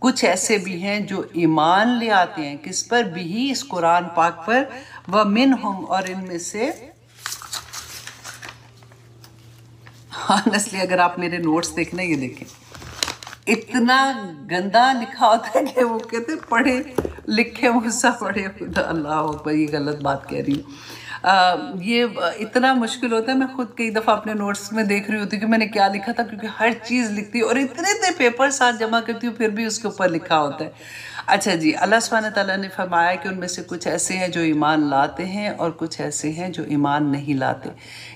कुछ ऐसे भी हैं जो ईमान ले आते हैं किस पर, बिही, इस कुरान पाक पर, व मिनहुम, और इनमें से, ऑनेस्टली अगर आप मेरे नोट्स देखना, ये देखें, इतना गंदा लिखा होता है कि वो कहते पढ़े लिखे मुझसे पढ़े, अल्लाह अकबर, ये गलत बात कह रही हूँ। ये इतना मुश्किल होता है, मैं खुद कई दफ़ा अपने नोट्स में देख रही होती कि मैंने क्या लिखा था, क्योंकि हर चीज़ लिखती हूँ और इतने पेपर साथ जमा करती हूँ, फिर भी उसके ऊपर लिखा होता है। अच्छा जी, अल्लाह सुब्हानहू व तआला ने फरमाया कि उनमें से कुछ ऐसे हैं जो ईमान लाते हैं और कुछ ऐसे हैं जो ईमान नहीं लाते।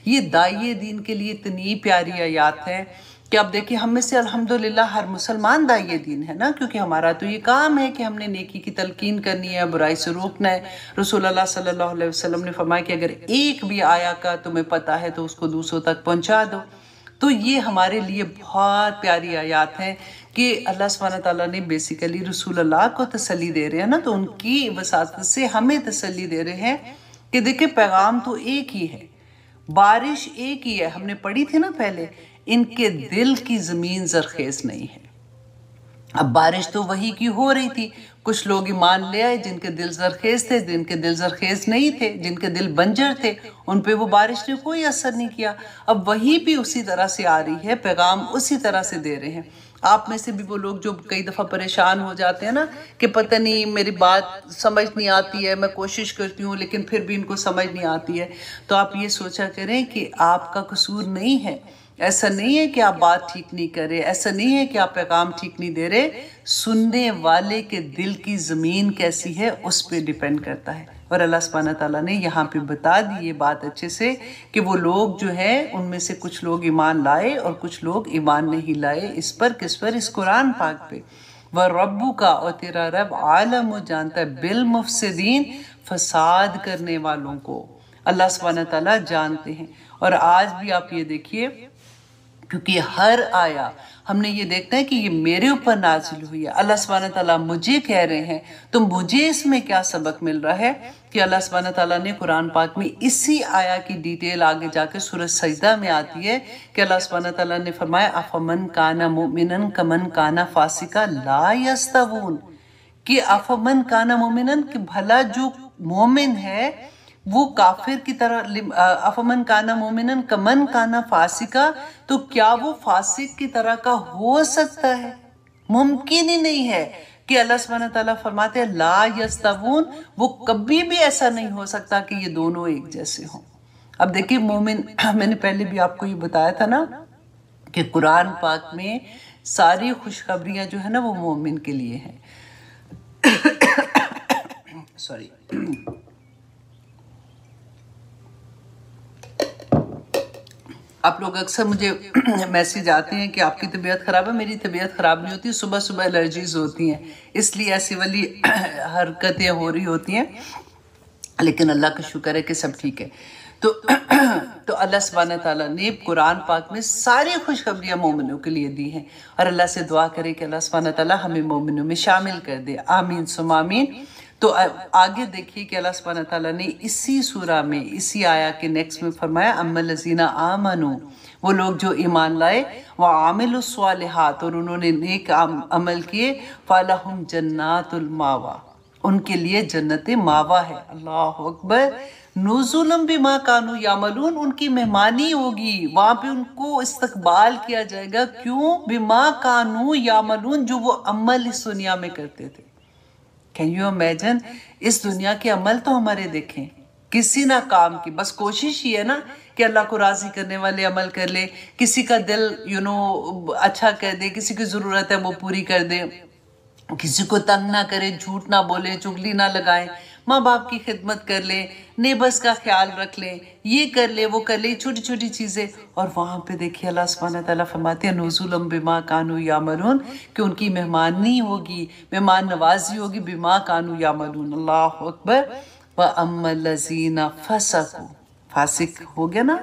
ये दाइए दीन के लिए इतनी प्यारी आयत है कि आप देखिए, हम में से अल्हम्दुलिल्लाह हर मुसलमान दाइए दीन है ना, क्योंकि हमारा तो ये काम है कि हमने नेकी की तलकीन करनी है, बुराई से रोकना है। रसूलुल्लाह सल्लल्लाहु अलैहि वसल्लम ने फरमाया कि अगर एक भी आया का तुम्हें पता है तो उसको दूसरों तक पहुंचा दो। तो ये हमारे लिए बहुत प्यारी आयत है कि अल्लाह सुब्हानहू व तआला ने बेसिकली रसूलुल्लाह को तसल्ली दे रहे हैं ना, तो उनकी वसात से हमें तसल्ली दे रहे हैं कि देखिए, पैगाम तो एक ही है, बारिश एक ही है, हमने पढ़ी थी ना पहले, इनके दिल की ज़मीन ज़रखेज़ नहीं है। अब बारिश तो वही की हो रही थी, कुछ लोग ईमान ले आए जिनके दिल ज़रखेज़ थे, जिनके दिल ज़रखेज़ नहीं थे, जिनके दिल बंजर थे, उन पे वो बारिश ने कोई असर नहीं किया। अब वही भी उसी तरह से आ रही है, पैगाम उसी तरह से दे रहे हैं। आप में से भी वो लोग जो कई दफ़ा परेशान हो जाते हैं ना कि पता नहीं मेरी बात समझ नहीं आती है, मैं कोशिश करती हूँ लेकिन फिर भी इनको समझ नहीं आती है, तो आप ये सोचा करें कि आपका कसूर नहीं है। ऐसा नहीं है कि आप बात ठीक नहीं कर रहे, ऐसा नहीं है कि आप पैगाम ठीक नहीं दे रहे, सुनने वाले के दिल की ज़मीन कैसी है उस पर डिपेंड करता है। और अल्लाह सुब्हानहू व तआला ने यहाँ पे बता दी ये बात अच्छे से कि वो लोग जो है, उनमें से कुछ लोग ईमान लाए और कुछ लोग ईमान नहीं लाए। इस पर, किस पर? इस कुरान पाक पे। व रब्बू का, और तेरा रब, आलम, जानता है, बिल मुफसिदीन, फसाद करने वालों को अल्लाह सुब्हानहू व तआला जानते हैं। और आज भी आप ये देखिए, क्योंकि हर आया हमने ये देखना है कि ये मेरे ऊपर नाजिल हुई है, अल्लाह सुब्हानहू व तआला मुझे कह रहे हैं, तो मुझे इसमें क्या सबक मिल रहा है कि अल्लाह सुब्हानहू व तआला ने कुरान पाक में इसी आया की डिटेल आगे जाके सूरह सजदा में आती है कि अल्लाह सुब्हानहू व तआला ने फरमाया अफमन काना मुमिनन कमन काना फासिका ला यस्तवून, कि अफमन काना मुमिनन, कि भला जो मोमिन है वो काफिर की तरह, अफमन काना मोमिनन कमन काना फासिका, तो क्या वो फासिक की तरह का हो सकता है? मुमकिन ही नहीं है कि अल्लाह सुब्हानहू व तआला फरमाते हैं ला यस्तवून, वो कभी भी ऐसा नहीं हो सकता कि ये दोनों एक जैसे हों। अब देखिए मोमिन, मैंने पहले भी आपको ये बताया था ना कि कुरान पाक में सारी खुशखबरियां जो है ना वो मोमिन के लिए हैं। सॉरी, आप लोग अक्सर मुझे मैसेज आते हैं कि आपकी तबीयत ख़राब है। मेरी तबीयत ख़राब नहीं होती, सुबह सुबह एलर्जीज होती हैं, इसलिए ऐसी वाली हरकतें हो रही होती हैं, लेकिन अल्लाह का शुक्र है कि सब ठीक है। तो तो अल्लाह सुब्हानहू तआला ने कुरान पाक में सारी खुशखबरियाँ मोमिनों के लिए दी हैं, और अल्लाह से दुआ करें कि अल्लाह सुब्हानहू तआला हमें मोमिनों में शामिल कर दे। आमीन सुम आमीन। तो आगे देखिए कि अल्लाह सुब्हानहू तआला ने इसी सूरा में, इसी आया के नेक्स्ट में फरमाया, अम्मल लज़ीना आमनू, वो लोग जो ईमान लाए, व आमिलुस स्वालिहात, और उन्होंने नेक अमल किए, फलहुम जन्नातुल मावा, उनके लिए जन्नत मावा है। अल्लाह अकबर। नुज़ुलम बिमा कानू यामलून, उनकी मेहमानी होगी वहां पे, उनको इस्तकबाल किया जाएगा। क्यों? बिमा कानू यामलून, जो वो अमल इस दुनिया में करते थे। Can you imagine? इस दुनिया के अमल तो हमारे देखें, किसी ना काम की, बस कोशिश ही है ना कि अल्लाह को राजी करने वाले अमल कर ले, किसी का दिल अच्छा कर दे, किसी की जरूरत है वो पूरी कर दे, किसी को तंग ना करे, झूठ ना बोले, चुगली ना लगाए, माँ बाप की खिदमत कर ले, नेबर्स का ख्याल रख ले, ये कर ले, वो कर ले, छोटी छोटी चीज़ें। और वहाँ पे देखिए अल्लाह सुब्हानहू तआला फरमाते हैं, नुज़ुलम बिमा कानू यामलून, कि उनकी मेहमानी होगी, मेहमान नवाजी होगी, बिमा कानू यामलून। अल्लाह अकबर। व अम्मल लज़ीना फसकू, फासिक हो गया ना,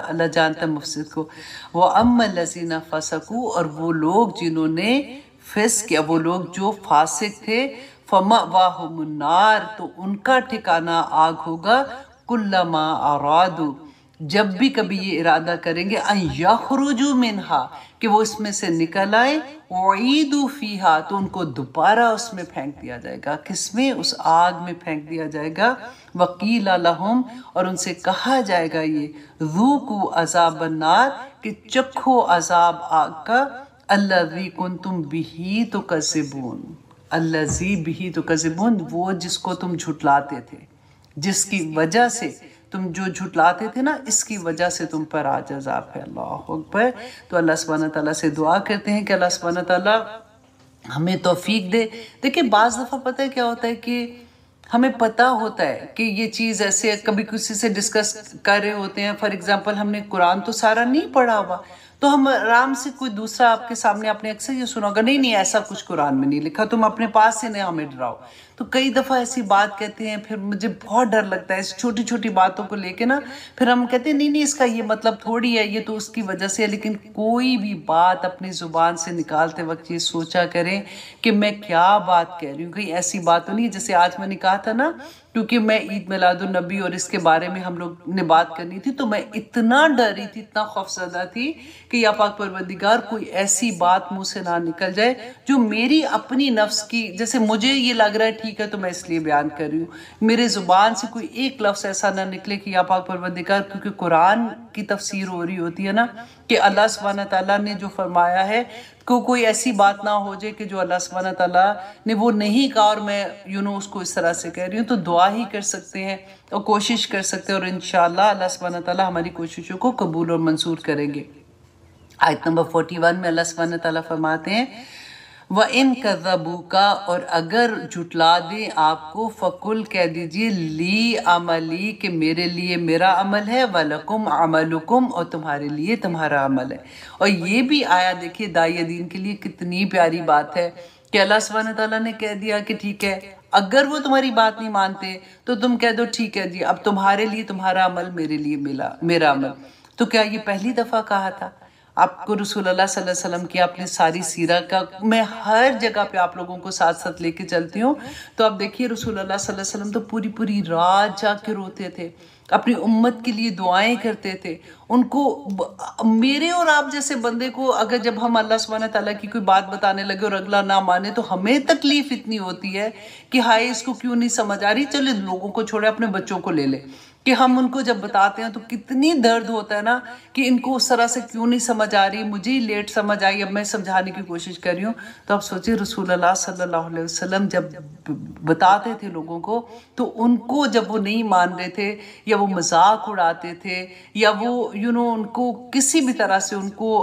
अल्लाह जानता मुफसिद को। वो अम्मल लज़ीना फसकू, और वो लोग जिन्होंने फिस्क किया, वो लोग जो फासिक थे, फमअवाहुमुन्नार, तो उनका ठिकाना आग होगा। कुल्लमा अरादू, जब भी कभी ये इरादा करेंगे, अन यखरुजू मिनहा, कि वो इसमें से निकल आए, उईदू फीहा, तो उनको दोबारा उसमें फेंक दिया जाएगा। किसमें? उस आग में फेंक दिया जाएगा। वकील लहुम, और उनसे कहा जाएगा ये, ज़ूकू अज़ाबन्नार, कि चखो अज़ाब आग का, अल्लज़ी कुंतुम बिही तुकज़्ज़िबून, अल्लज़ी बिही तुकज़्ज़िबून, वो जिसको तुम झुटलाते थे, जिसकी वजह से तुम जो झुटलाते थे ना, इसकी वजह से तुम पर आज अज़ाब है। अल्लाह अकबर। तो अल्लाह सुब्हानहू तआला से दुआ करते हैं कि अल्लाह सुब्हानहू तआला हमें तौफीक दे। देखिए बाज़ दफ़ा पता है क्या होता है कि हमें पता होता है कि ये चीज़ ऐसे, कभी किसी से डिस्कस कर रहे होते हैं, फॉर एग्जांपल हमने कुरान तो सारा नहीं पढ़ा हुआ, तो हम आराम से, कोई दूसरा आपके सामने, आपने अक्सर ये सुना होगा, नहीं नहीं ऐसा कुछ कुरान में नहीं लिखा, तुम अपने पास से नहीं हमें डराओ। तो कई दफ़ा ऐसी बात कहते हैं, फिर मुझे बहुत डर लगता है इस छोटी छोटी बातों को लेके ना, फिर हम कहते हैं नहीं नहीं इसका ये मतलब थोड़ी है, ये तो उसकी वजह से है। लेकिन कोई भी बात अपनी ज़ुबान से निकालते वक्त ये सोचा करें कि मैं क्या बात कह रही हूँ, कहीं ऐसी बात तो नहीं। जैसे आज मैंने कहा था ना, क्योंकि मैं ईद मिलादुन नबी और इसके बारे में हम लोग ने बात करनी थी, तो मैं इतना डरी थी, इतना खौफजदा थी कि या पाक परवरदिगार कोई ऐसी बात मुंह से ना निकल जाए जो मेरी अपनी नफ्स की, जैसे मुझे ये लग रहा है ठीक है तो मैं इसलिए बयान कर रही हूँ, मेरे ज़ुबान से कोई एक लफ्ज़ ऐसा ना निकले कि या पाक परवरदिगार, क्योंकि कुरान की तफसीर हो रही होती है ना कि अल्लाह सुब्हानहू तआला ने जो फरमाया है, को कोई ऐसी बात ना हो जाए कि जो अल्लाह सुब्हानहू तआला ने वो नहीं कहा और मैं उसको इस तरह से कह रही हूँ। तो दुआ ही कर सकते हैं और कोशिश कर सकते हैं, और इंशाअल्लाह अल्लाह सुब्हानहू तआला हमारी कोशिशों को कबूल और मंसूर करेंगे। आयत नंबर 41 में अल्लाह सुब्हानहू तआला फरमाते हैं, व इन कज़बूका, और अगर झुटला दें आपको, फ़कुल कह दीजिए, ली अमली, कि मेरे लिए मेरा अमल है, वलकुम अमलुकुम, और तुम्हारे लिए तुम्हारा अमल है। और ये भी आया देखिए दाई दीन के लिए कितनी प्यारी बात है कि अल्लाह सुब्हानहू तआला ने कह दिया कि ठीक है, अगर वो तुम्हारी बात नहीं मानते तो तुम कह दो ठीक है जी, अब तुम्हारे लिए तुम्हारा अमल, मेरे लिए मेरा अमल। तो क्या ये पहली दफ़ा कहा था? आपको रसूल अल्लाह सल्लल्लाहु अलैहि वसल्लम की अपनी सारी सीरा का मैं हर जगह पे आप लोगों को साथ साथ लेके चलती हूँ। तो आप देखिए रसूल अल्लाह सल्लल्लाहु अलैहि वसल्लम तो पूरी पूरी रात जाके रोते थे, अपनी उम्मत के लिए दुआएं करते थे। उनको, मेरे और आप जैसे बंदे को अगर जब हम अल्लाह सुब्हानहू तआला की कोई बात बताने लगे और अगला ना माने तो हमें तकलीफ इतनी होती है कि हाय इसको क्यों नहीं समझ आ रही, चले लोगों को छोड़े अपने बच्चों को ले ले, कि हम उनको जब बताते हैं तो कितनी दर्द होता है ना कि इनको उस तरह से क्यों नहीं समझ आ रही, मुझे ही लेट समझ आई, अब मैं समझाने की कोशिश कर रही हूँ। तो आप सोचिए रसूल अल्लाह सल्लल्लाहु अलैहि वसल्लम जब बताते थे लोगों को, तो उनको जब वो नहीं मान रहे थे या वो मजाक उड़ाते थे या वो उनको किसी भी तरह से उनको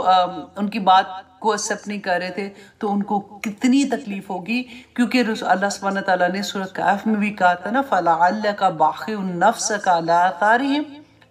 उनकी बात को एक्सेप्ट नहीं कर रहे थे, तो उनको कितनी तकलीफ होगी। क्योंकि अल्लाह सुब्हानहू तआला ने सूरह कहफ में भी कहा था ना, फलअल्लका बाखिउन नफ्सका अला आथारिहिम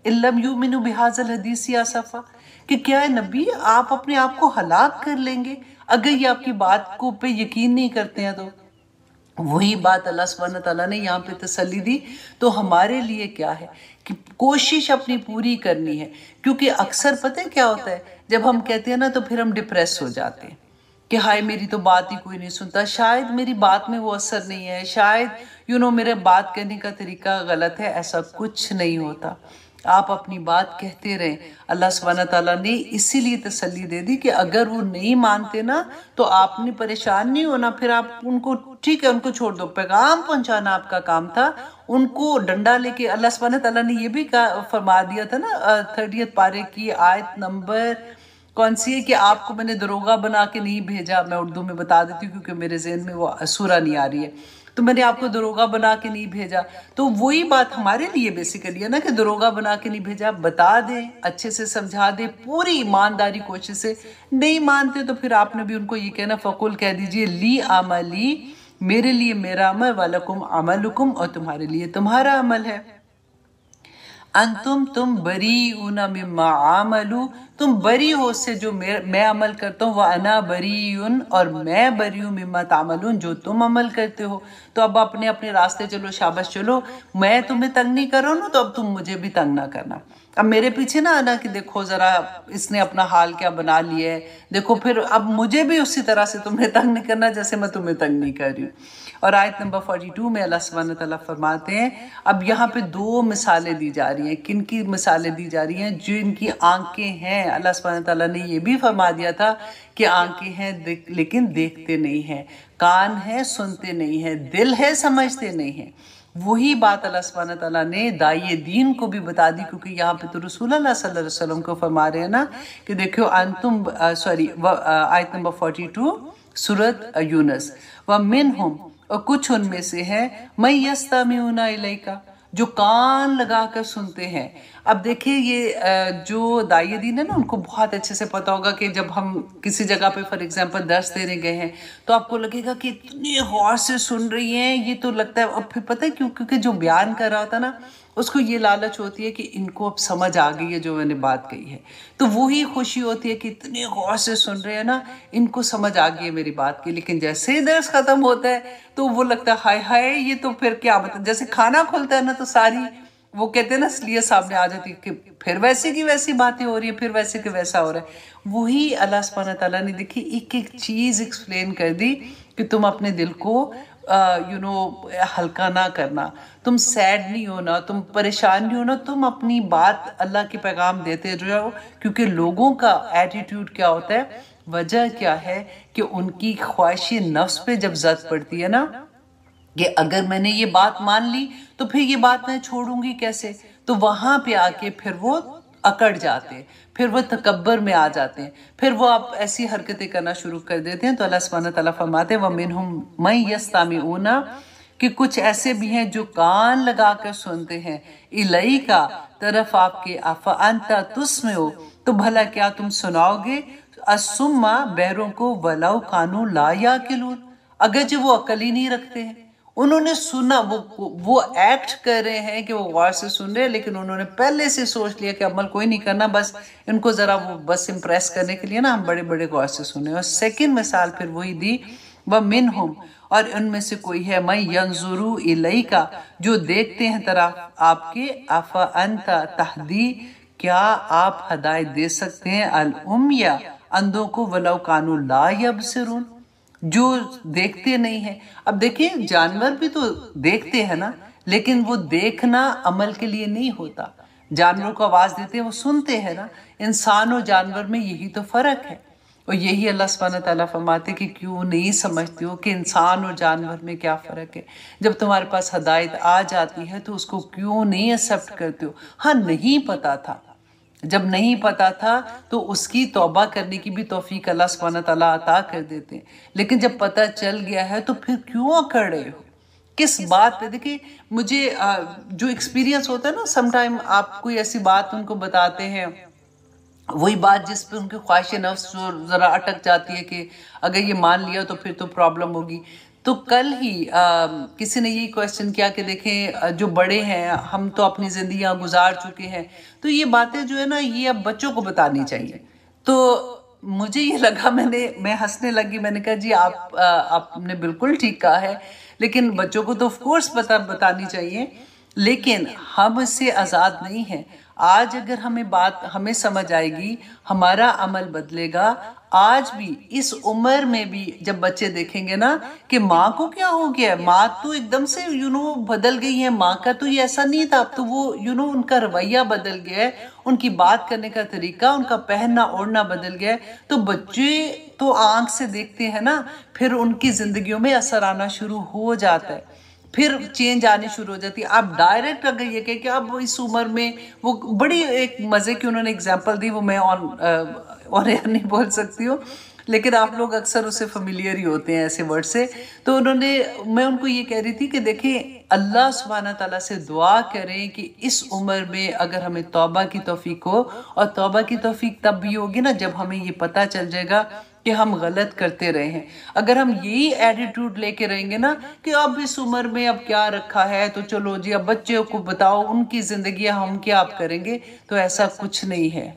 इल्लम युमिनु बिहाज़िल हदीसी आसफा, कि क्या है नबी आप अपने आप को हलाक कर लेंगे अगर ये आपकी बात को पे यकीन नहीं करते हैं। तो वही बात अल्लाह सुब्हानहू तआला ने यहाँ पे तसल्ली दी। तो हमारे लिए क्या है कि कोशिश अपनी पूरी करनी है, क्योंकि अक्सर पता है क्या होता है, जब हम कहते हैं ना तो फिर हम डिप्रेस हो जाते हैं कि हाय मेरी तो बात ही कोई नहीं सुनता, शायद मेरी बात में वो असर नहीं है, शायद मेरे बात कहने का तरीका गलत है। ऐसा कुछ नहीं होता, आप अपनी बात कहते रहें। अल्लाह सुब्हानहू तआला ने इसीलिए तसल्ली दे दी कि अगर वो नहीं मानते ना तो आपने परेशान नहीं होना, फिर आप उनको ठीक है उनको छोड़ दो, पैगाम पहुंचाना आपका काम था। उनको डंडा लेके अल्लाह सुब्हानहू तआला ने ये भी फरमा दिया था ना 30 पारे की आयत नंबर कौन सी है कि आपको मैंने दरोगा बना के नहीं भेजा। मैं उर्दू में बता देती हूँ क्योंकि मेरे जहन में वो सूरा नहीं आ रही है। तो मैंने आपको दरोगा बना के नहीं भेजा, तो वही बात हमारे लिए बेसिकली है ना कि दरोगा बना के नहीं भेजा, बता दें, अच्छे से समझा दें, पूरी ईमानदारी कोशिश से। नहीं मानते तो फिर आपने भी उनको ये कहना, फ़कुल कह दीजिए ली अमली, मेरे लिए मेरा अमल, वलकुम अमलुकुम, और तुम्हारे लिए तुम्हारा अमल है। तुम बरी उना मिम्मा आमलू, तुम बरी हो उससे जो मैं अमल करता हूँ, वह अना बरी उन, और मैं बरी हूँ मिम्मा तामलून, जो तुम अमल करते हो। तो अब अपने अपने रास्ते चलो, शाबाश चलो, मैं तुम्हें तंग नहीं कर रहा हूँ ना, तो अब तुम मुझे भी तंग ना करना। अब मेरे पीछे ना आना कि देखो ज़रा इसने अपना हाल क्या बना लिया है, देखो फिर अब मुझे भी उसी तरह से तुम्हें तंग नहीं करना जैसे मैं तुम्हें तंग नहीं कर रही हूँ। और आयत नंबर 42 में अल्लाह सुब्हानहू तआला फरमाते हैं, अब यहाँ पे दो मिसालें दी जा रही हैं। किन की मिसालें दी जा रही हैं? जो इनकी आंखें हैं, अल्लाह सुब्हानहू तआला ने ये भी फरमा दिया था कि आंखें हैं लेकिन देखते नहीं हैं, कान है सुनते नहीं हैं, दिल है समझते नहीं हैं। वही बात अल्लाह सुब्हानहू तआला ने दाई दीन को भी बता दी, क्योंकि यहाँ पे तो रसूल अल्लाह सल्लल्लाहु अलैहि वसल्लम को फरमा रहे हैं ना कि देखो आयत नंबर 42 सूरत यूनुस, व मिनहुम, और कुछ उनमें से है, मैं यस्तमिऊना इलैका, जो कान लगा कर सुनते हैं। अब देखिए ये जो दाई दीन है ना, उनको बहुत अच्छे से पता होगा कि जब हम किसी जगह पे फॉर एग्जांपल दर्स देने गए हैं तो आपको लगेगा कि इतने गौर से सुन रही हैं, ये तो लगता है। और फिर पता है क्यों? क्योंकि जो बयान कर रहा होता ना उसको ये लालच होती है कि इनको अब समझ आ गई है जो मैंने बात कही है, तो वही खुशी होती है कि इतने गौर से सुन रहे हैं ना, इनको समझ आ गई है मेरी बात की। लेकिन जैसे ही दर्स खत्म होता है तो वो लगता है हाय हाय, ये तो फिर क्या मतलब, जैसे खाना खुलता है ना तो सारी वो कहते हैं ना इसलिए सामने आ जाती है कि फिर वैसे की वैसी बातें हो रही है, फिर वैसे की वैसा हो रहा है। वही अल्लाह सुब्हानहू तआला ने देखी एक एक चीज़ एक्सप्लेन कर दी कि तुम अपने दिल को हल्का ना करना, तुम सैड नहीं होना, तुम परेशान नहीं होना, तुम अपनी बात अल्लाह के पैगाम देते रहो। क्योंकि लोगों का एटीट्यूड क्या होता है, वजह क्या है कि उनकी ख्वाहिश नफ्स पे जब जद पड़ती है ना कि अगर मैंने ये बात मान ली तो फिर ये बात मैं छोड़ूंगी कैसे, तो वहां पे आके फिर वो अकड़ जाते हैं, फिर वो तकब्बर में आ जाते हैं, फिर वो आप ऐसी हरकतें करना शुरू कर देते हैं। तो अल्लाह सुब्हानहू तआला फरमाते हैं, व मिनहुम मैं यस्तमिऊना, कि कुछ ऐसे भी हैं जो कान लगाकर सुनते हैं, इलई का, तरफ आपके, अफा अंता तुस्मिउ, तो भला क्या तुम सुनाओगे, असुम्मा, बहरों को, वलाउ कानू ला याकिलून, अगर जो वो अकल ही नहीं रखते हैं। उन्होंने सुना, वो एक्ट कर रहे हैं कि वो गौर से सुन रहे हैं, लेकिन उन्होंने पहले से सोच लिया कि अमल कोई नहीं करना, बस इनको ज़रा वो बस इम्प्रेस करने के लिए ना हम बड़े बड़े गौर से सुने। और सेकंड मिसाल फिर वही दी, व मिनहुम, और उनमें से कोई है, मैं यंजुरू इलैका, जो देखते हैं तरफ आपके, अफा अंता तहदी, क्या आप हदायत दे सकते हैं, अल उम्या, अंधों को, वलाउ कानू ला यबसिरून, जो देखते नहीं है। अब देखिए जानवर भी तो देखते हैं ना, लेकिन वो देखना अमल के लिए नहीं होता। जानवरों को आवाज देते हैं, वो सुनते हैं ना। इंसान और जानवर में यही तो फर्क है, और यही अल्लाह सुब्हानहू तआला फरमाते कि क्यों नहीं समझते हो कि इंसान और जानवर में क्या फ़र्क है। जब तुम्हारे पास हदायत आ जाती है तो उसको क्यों नहीं एक्सेप्ट करते हो। हाँ, नहीं पता था, जब नहीं पता था तो उसकी तौबा करने की भी तौफीक अल्लाह सुब्हानहू तआला अता कर देते हैं, लेकिन जब पता चल गया है तो फिर क्यों अकड़ रहे हो, किस बात पे। देखिए मुझे जो एक्सपीरियंस होता है ना, समटाइम आप कोई ऐसी बात उनको बताते हैं, वही बात जिस पे उनकी ख्वाहिश नफ्स ज़रा अटक जाती है कि अगर ये मान लिया तो फिर तो प्रॉब्लम होगी। तो कल ही किसी ने ये क्वेश्चन किया कि देखें जो बड़े हैं, हम तो अपनी ज़िंदगियां गुजार चुके हैं, तो ये बातें जो है ना ये अब बच्चों को बतानी चाहिए। तो मुझे ये लगा, मैं हंसने लगी, मैंने कहा जी आपने बिल्कुल ठीक कहा है। लेकिन बच्चों को तो ऑफ कोर्स बतानी चाहिए, लेकिन हम इससे आज़ाद नहीं हैं। आज अगर हमें समझ आएगी, हमारा अमल बदलेगा। आज भी इस उम्र में भी जब बच्चे देखेंगे ना कि माँ को क्या हो गया है, माँ तो एकदम से बदल गई है, माँ का तो ये ऐसा नहीं था, अब तो वो उनका रवैया बदल गया है, उनकी बात करने का तरीका, उनका पहनना ओढ़ना बदल गया है। तो बच्चे तो आंख से देखते हैं ना, फिर उनकी जिंदगियों में असर आना शुरू हो जाता है, फिर चेंज आनी शुरू हो जाती है। आप डायरेक्ट अगर ये कहें कि अब इस उम्र में, वो बड़ी एक मज़े की उन्होंने एग्जांपल दी, वो मैं और यार नहीं बोल सकती हूँ, लेकिन आप लोग अक्सर उससे फेमिलियर ही होते हैं ऐसे वर्ड से। तो मैं उनको ये कह रही थी कि देखें, अल्लाह सुब्हाना ताला से दुआ करें कि इस उम्र में अगर हमें तौबा की तौफीक हो, और तौबा की तौफीक तब भी होगी ना जब हमें ये पता चल जाएगा कि हम गलत करते रहे हैं। अगर हम यही एटीट्यूड लेके रहेंगे ना कि अब इस उम्र में अब क्या रखा है, तो चलो जी अब बच्चों को बताओ उनकी जिंदगी, हम क्या आप करेंगे, तो ऐसा कुछ नहीं है।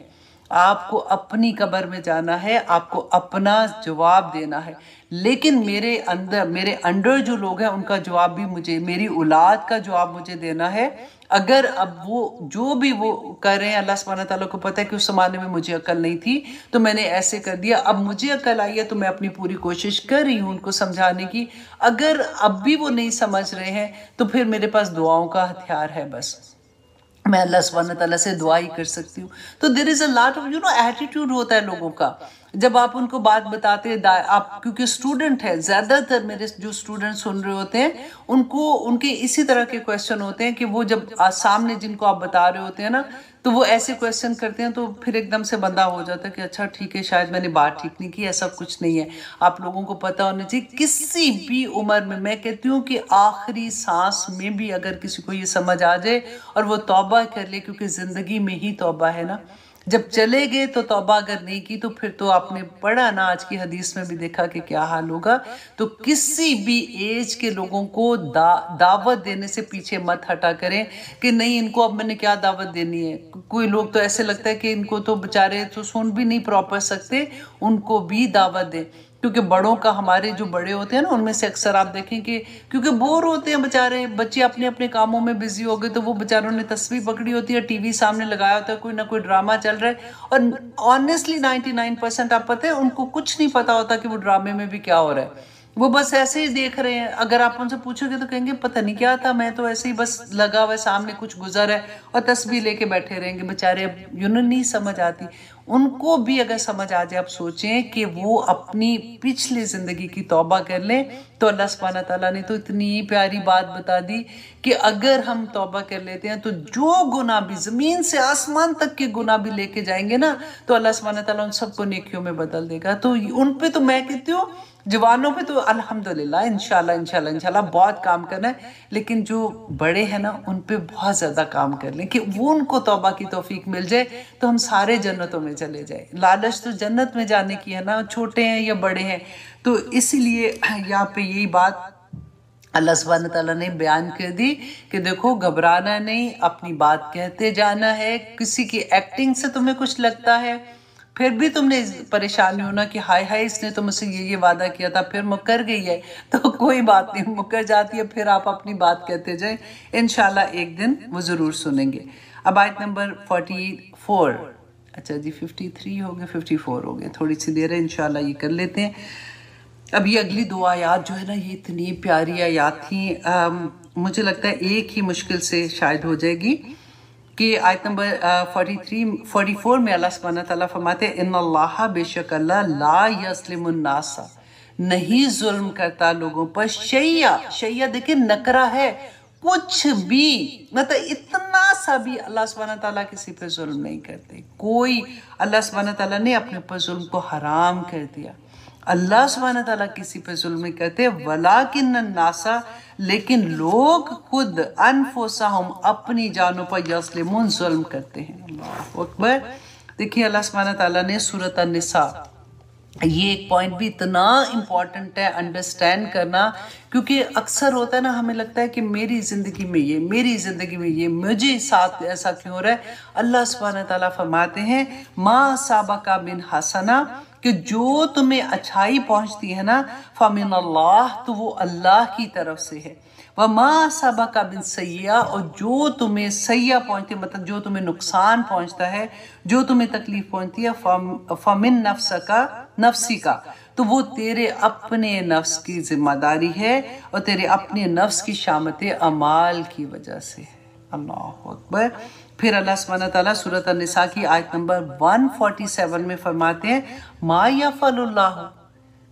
आपको अपनी कब्र में जाना है, आपको अपना जवाब देना है। लेकिन मेरे अंडर जो लोग हैं उनका जवाब भी मुझे, मेरी औलाद का जवाब मुझे देना है। अगर अब वो जो भी वो कर रहे हैं, अल्लाह सुब्हानहू तआला को पता है कि उस जमाने में मुझे अकल नहीं थी तो मैंने ऐसे कर दिया, अब मुझे अकल आई है तो मैं अपनी पूरी कोशिश कर रही हूँ उनको समझाने की। अगर अब भी वो नहीं समझ रहे हैं तो फिर मेरे पास दुआओं का हथियार है, बस मैं अल्लाह सुब्हानहू तआला से दुआ ही कर सकती हूँ। तो there is a lot of attitude होता है लोगों का। जब आप उनको बात बताते हैं, आप क्योंकि स्टूडेंट है, ज्यादातर मेरे जो स्टूडेंट सुन रहे होते हैं उनके इसी तरह के क्वेश्चन होते हैं कि वो जब सामने जिनको आप बता रहे होते हैं ना, तो वो ऐसे क्वेश्चन करते हैं, तो फिर एकदम से बंदा हो जाता है कि अच्छा ठीक है, शायद मैंने बात ठीक नहीं की, ऐसा कुछ नहीं है। आप लोगों को पता होना चाहिए किसी भी उम्र में, मैं कहती हूँ कि आखिरी सांस में भी अगर किसी को ये समझ आ जाए और वो तौबा कर ले, क्योंकि जिंदगी में ही तौबा है ना, जब चले गए तो तौबा अगर नहीं की तो फिर तो आपने पढ़ा ना, आज की हदीस में भी देखा कि क्या हाल होगा। तो किसी भी एज के लोगों को दावत देने से पीछे मत हटा करें कि नहीं इनको अब मैंने क्या दावत देनी है। कोई लोग तो ऐसे लगता है कि इनको तो बेचारे तो सुन भी नहीं प्रॉपर सकते, उनको भी दावत दें। क्योंकि बड़ों का, हमारे जो बड़े होते हैं ना, उनमें से अक्सर आप देखें कि क्योंकि बोर होते हैं बेचारे बच्चे, अपने अपने कामों में बिजी हो गए, तो वो बेचारों ने तस्वीर पकड़ी होती है, टीवी सामने लगाया होता है, कोई ना कोई ड्रामा चल रहा है, और ऑनेस्टली 99% आप पता है उनको कुछ नहीं पता होता कि वो ड्रामे में भी क्या हो रहा है। वो बस ऐसे ही देख रहे हैं। अगर आप उनसे पूछोगे तो कहेंगे पता नहीं क्या था, मैं तो ऐसे ही बस लगा हुआ सामने कुछ गुजर है, और तस्वीर लेके बैठे रहेंगे बेचारे। अब नहीं समझ आती उनको भी। अगर समझ आ जाए, आप सोचें कि वो अपनी पिछली जिंदगी की तौबा कर लें, तो अल्लाह सुब्हानहू तआला ने तो इतनी प्यारी बात बता दी कि अगर हम तौबा कर लेते हैं तो जो गुनाह भी, जमीन से आसमान तक के गुनाह भी लेके जाएंगे ना, तो अल्लाह सुब्हानहू तआला उन सबको नेकियों में बदल देगा। तो उन पे तो मैं कहती हूँ, जवानों पे तो अल्हम्दुलिल्लाह इंशाल्लाह इंशाल्लाह इंशाल्लाह बहुत काम करना है, लेकिन जो बड़े हैं ना उन पे बहुत ज़्यादा काम कर लें कि वो उनको तौबा की तौफीक मिल जाए, तो हम सारे जन्नतों में चले जाए। लालच तो जन्नत में जाने की है ना, छोटे हैं या बड़े हैं। तो इसलिए यहाँ पे यही बात अल्लाह सुब्हानहू तआला ने बयान कर दी कि देखो घबराना नहीं, अपनी बात कहते जाना है। किसी की एक्टिंग से तुम्हें कुछ लगता है, फिर भी तुमने परेशानी होना कि हाय हाय इसने तो मुझसे ये वादा किया था, फिर मुकर गई है, तो कोई बात नहीं, मुकर जाती है, फिर आप अपनी बात कहते जाए, इंशाल्लाह एक दिन वो ज़रूर सुनेंगे। अब आयत नंबर 44, अच्छा जी 53 हो गए, 54 हो गए, थोड़ी सी देर है, इंशाल्लाह ये कर लेते हैं। अब ये अगली दो आयात जो है ना, ये इतनी प्यारी आयात थी, मुझे लगता है एक ही मुश्किल से शायद हो जाएगी कि आयत नंबर 44 में अल्लाह सुब्हानहू तआला फरमाते हैं, इन्नल्लाह बेशक अल्लाह ला यस्लिमुन नासा, नहीं जुल्म करता लोगों पर, शैया देखिए नकरा है, कुछ भी, मतलब इतना सा भी अल्लाह सुब्हानहू तआला किसी पे जुल्म नहीं करते। कोई, अल्लाह सुब्हानहू तआला ने अपने ऊपर जुल्म को हराम कर दिया। अल्लाह सुब्हानहू तआला किसी पे जुल्म नहीं करते। वलाकिन नासा, लेकिन लोग खुद अनफुसहुम, अपनी जानों पर यस्लिमून, जुल्म करते हैं। अल्लाहु अकबर। देखिए अल्लाह सुब्हानहू तआला ने सूरत अन-निसा, ये एक पॉइंट भी इतना इम्पॉर्टेंट है अंडरस्टैंड करना, क्योंकि अक्सर होता है ना, हमें लगता है कि मेरी ज़िंदगी में ये, मेरी ज़िंदगी में ये, मुझे साथ ऐसा क्यों हो रहा है। अल्लाह सुब्हानहू तआला फरमाते हैं, मा साबका बिन हसना, कि जो तुम्हें अच्छाई पहुंचती है ना फमिन अल्लाह, तो वो अल्लाह की तरफ से है। वमा सबका बिन सैया, और जो तुम्हें सैया पहुंचती है मतलब जो तुम्हें नुकसान पहुंचता है, जो तुम्हें तकलीफ पहुंचती है, फमिन नफ्सी का, तो वो तेरे अपने नफ्स की जिम्मेदारी है और तेरे अपने नफ्स की शामत अमाल की वजह से है। अल्लाह अकबर। फिर अल्लाह सुब्हानहू तआला सूरत अन-निसा की आयत नंबर 147 में फरमाते हैं मा यफ़अलुल्लाहु,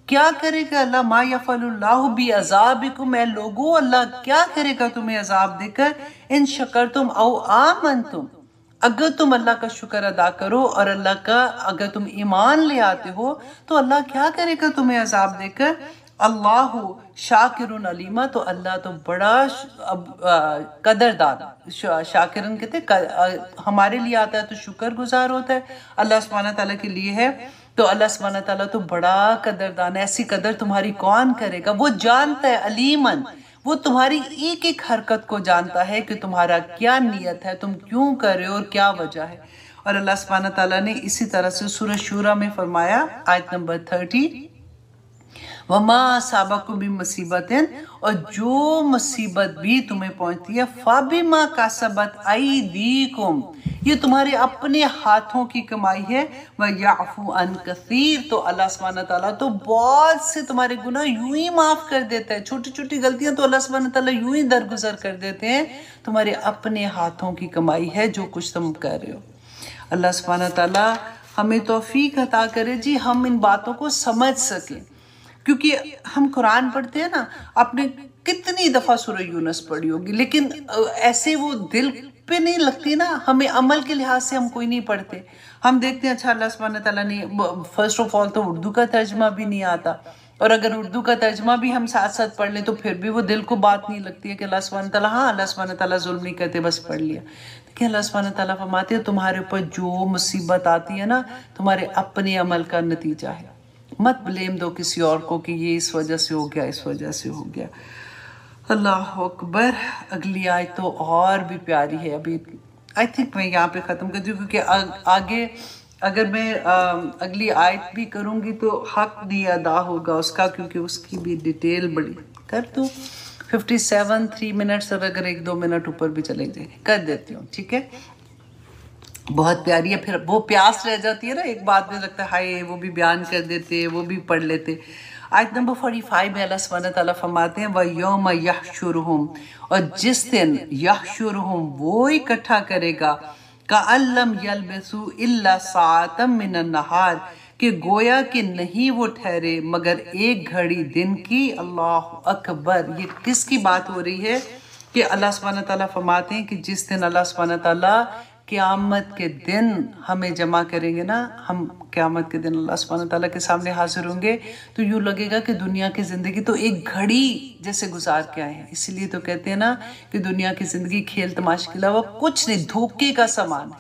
क्या करेगा अल्लाह, मा यफ़अलुल्लाहु बि अज़ाबिकुम, ए लोगो अल्लाह क्या करेगा तुम्हें अजाब देकर, इन शकरतुम औ आमनतुम, अगर तुम अल्लाह का शुक्र अदा करो और अल्लाह का अगर तुम ईमान ले आते हो तो अल्लाह क्या करेगा तुम्हें अजाब देकर। अल्लाह शाकिरुन अलीमा, तो अल्लाह तो बड़ा कदरदान, शाकिरन कहते हमारे लिए आता है तो शुक्र गुजार होता है, अल्लाह सुब्हानहू तआला के लिए है तो अल्लाह सुब्हानहू तआला तो बड़ा कदरदान है। ऐसी कदर तुम्हारी कौन करेगा, वो जानता है, अलीमन, वो तुम्हारी एक एक हरकत को जानता है कि तुम्हारा क्या नियत है, तुम क्यों कर रहे हो और क्या वजह है। और अल्लाह सुब्हानहू तआला ने इसी तरह से सूरह शूरा में फरमाया आयत नंबर 30, वमा साबकुम बिन मुसीबतिन, और जो मुसीबत भी तुम्हें पहुंचती है फाबिमा कासबत अयदीकुम, ये तुम्हारे अपने हाथों की कमाई है। व याफू अन कसीर, तो अल्लाह सुब्हानहू तआला तो बहुत से तुम्हारे गुनाह यूं ही माफ कर देता है, छोटी छोटी गलतियां तो अल्लाह सुब्हानहू तआला यूं ही दरगुजर कर देते हैं। तुम्हारे अपने हाथों की कमाई है जो कुछ तुम कर रहे हो। अल्लाह सुब्हानहू तआला हमें तौफीक अता करे जी, हम इन बातों को समझ सकें, क्योंकि हम कुरान पढ़ते हैं ना, आपने कितनी दफ़ा सूरह यूनुस पढ़ी होगी, लेकिन ऐसे वो दिल पे नहीं लगती ना, हमें अमल के लिहाज से हम कोई नहीं पढ़ते। हम देखते हैं अच्छा अल्लाह सुब्हानहू तआला ने, फर्स्ट ऑफ ऑल तो उर्दू का तर्जमा भी नहीं आता, और अगर उर्दू का तर्जमा भी हम साथ साथ पढ़ लें तो फिर भी वो दिल को बात नहीं लगती है कि अल्लाह सुब्हानहू तआला, हाँ अल्लाह सुब्हानहू तआला जुल्म नहीं करते, बस पढ़ लिया। देखिए अल्लाह सुब्हानहू तआला फरमाते हैं तुम्हारे ऊपर जो मुसीबत आती है ना, तुम्हारे अपने अमल का नतीजा है, मत ब्लेम दो किसी और को कि ये इस वजह से हो गया, इस वजह से हो गया। अल्लाह अकबर। अगली आयत तो और भी प्यारी है, अभी आई थिंक मैं यहाँ पे ख़त्म कर दूँ, क्योंकि आगे अगर मैं अगली आयत भी करूँगी तो हक नहीं अदा होगा उसका, क्योंकि उसकी भी डिटेल बड़ी कर दूँ। 57 3 मिनट्स, और अगर 1-2 मिनट ऊपर भी चले जाएंगे कर देती हूँ, ठीक है। बहुत प्यारी है, फिर वो प्यास रह जाती है ना, एक बात में लगता है हाय वो भी बयान कर देते, वो भी पढ़ लेते। आयत नंबर 45 में अल्लाह सुब्हानहू तआला फरमाते हैं वयौम यहशुरुहुम, और जिस दिन यहशुरुहुम वो इकट्ठा करेगा, कअल्लम यलबसु इल्ला साअतम मिनन नहार, कि गोया कि नहीं वो ठहरे मगर एक घड़ी दिन की। अल्लाह अकबर। ये किसकी बात हो रही है कि अल्लाह सुब्हानहू तआला फरमाते हैं कि जिस दिन अल्लाह सुब्हानहू तआला क़यामत के दिन हमें जमा करेंगे ना, हम क़यामत के दिन अल्लाह सुब्हानहू तआला के सामने हाजिर होंगे, तो यूँ लगेगा कि दुनिया की ज़िंदगी तो एक घड़ी जैसे गुजार के आए हैं। इसीलिए तो कहते हैं ना कि दुनिया की ज़िंदगी खेल तमाशे के अलावा कुछ नहीं, धोखे का सामान है।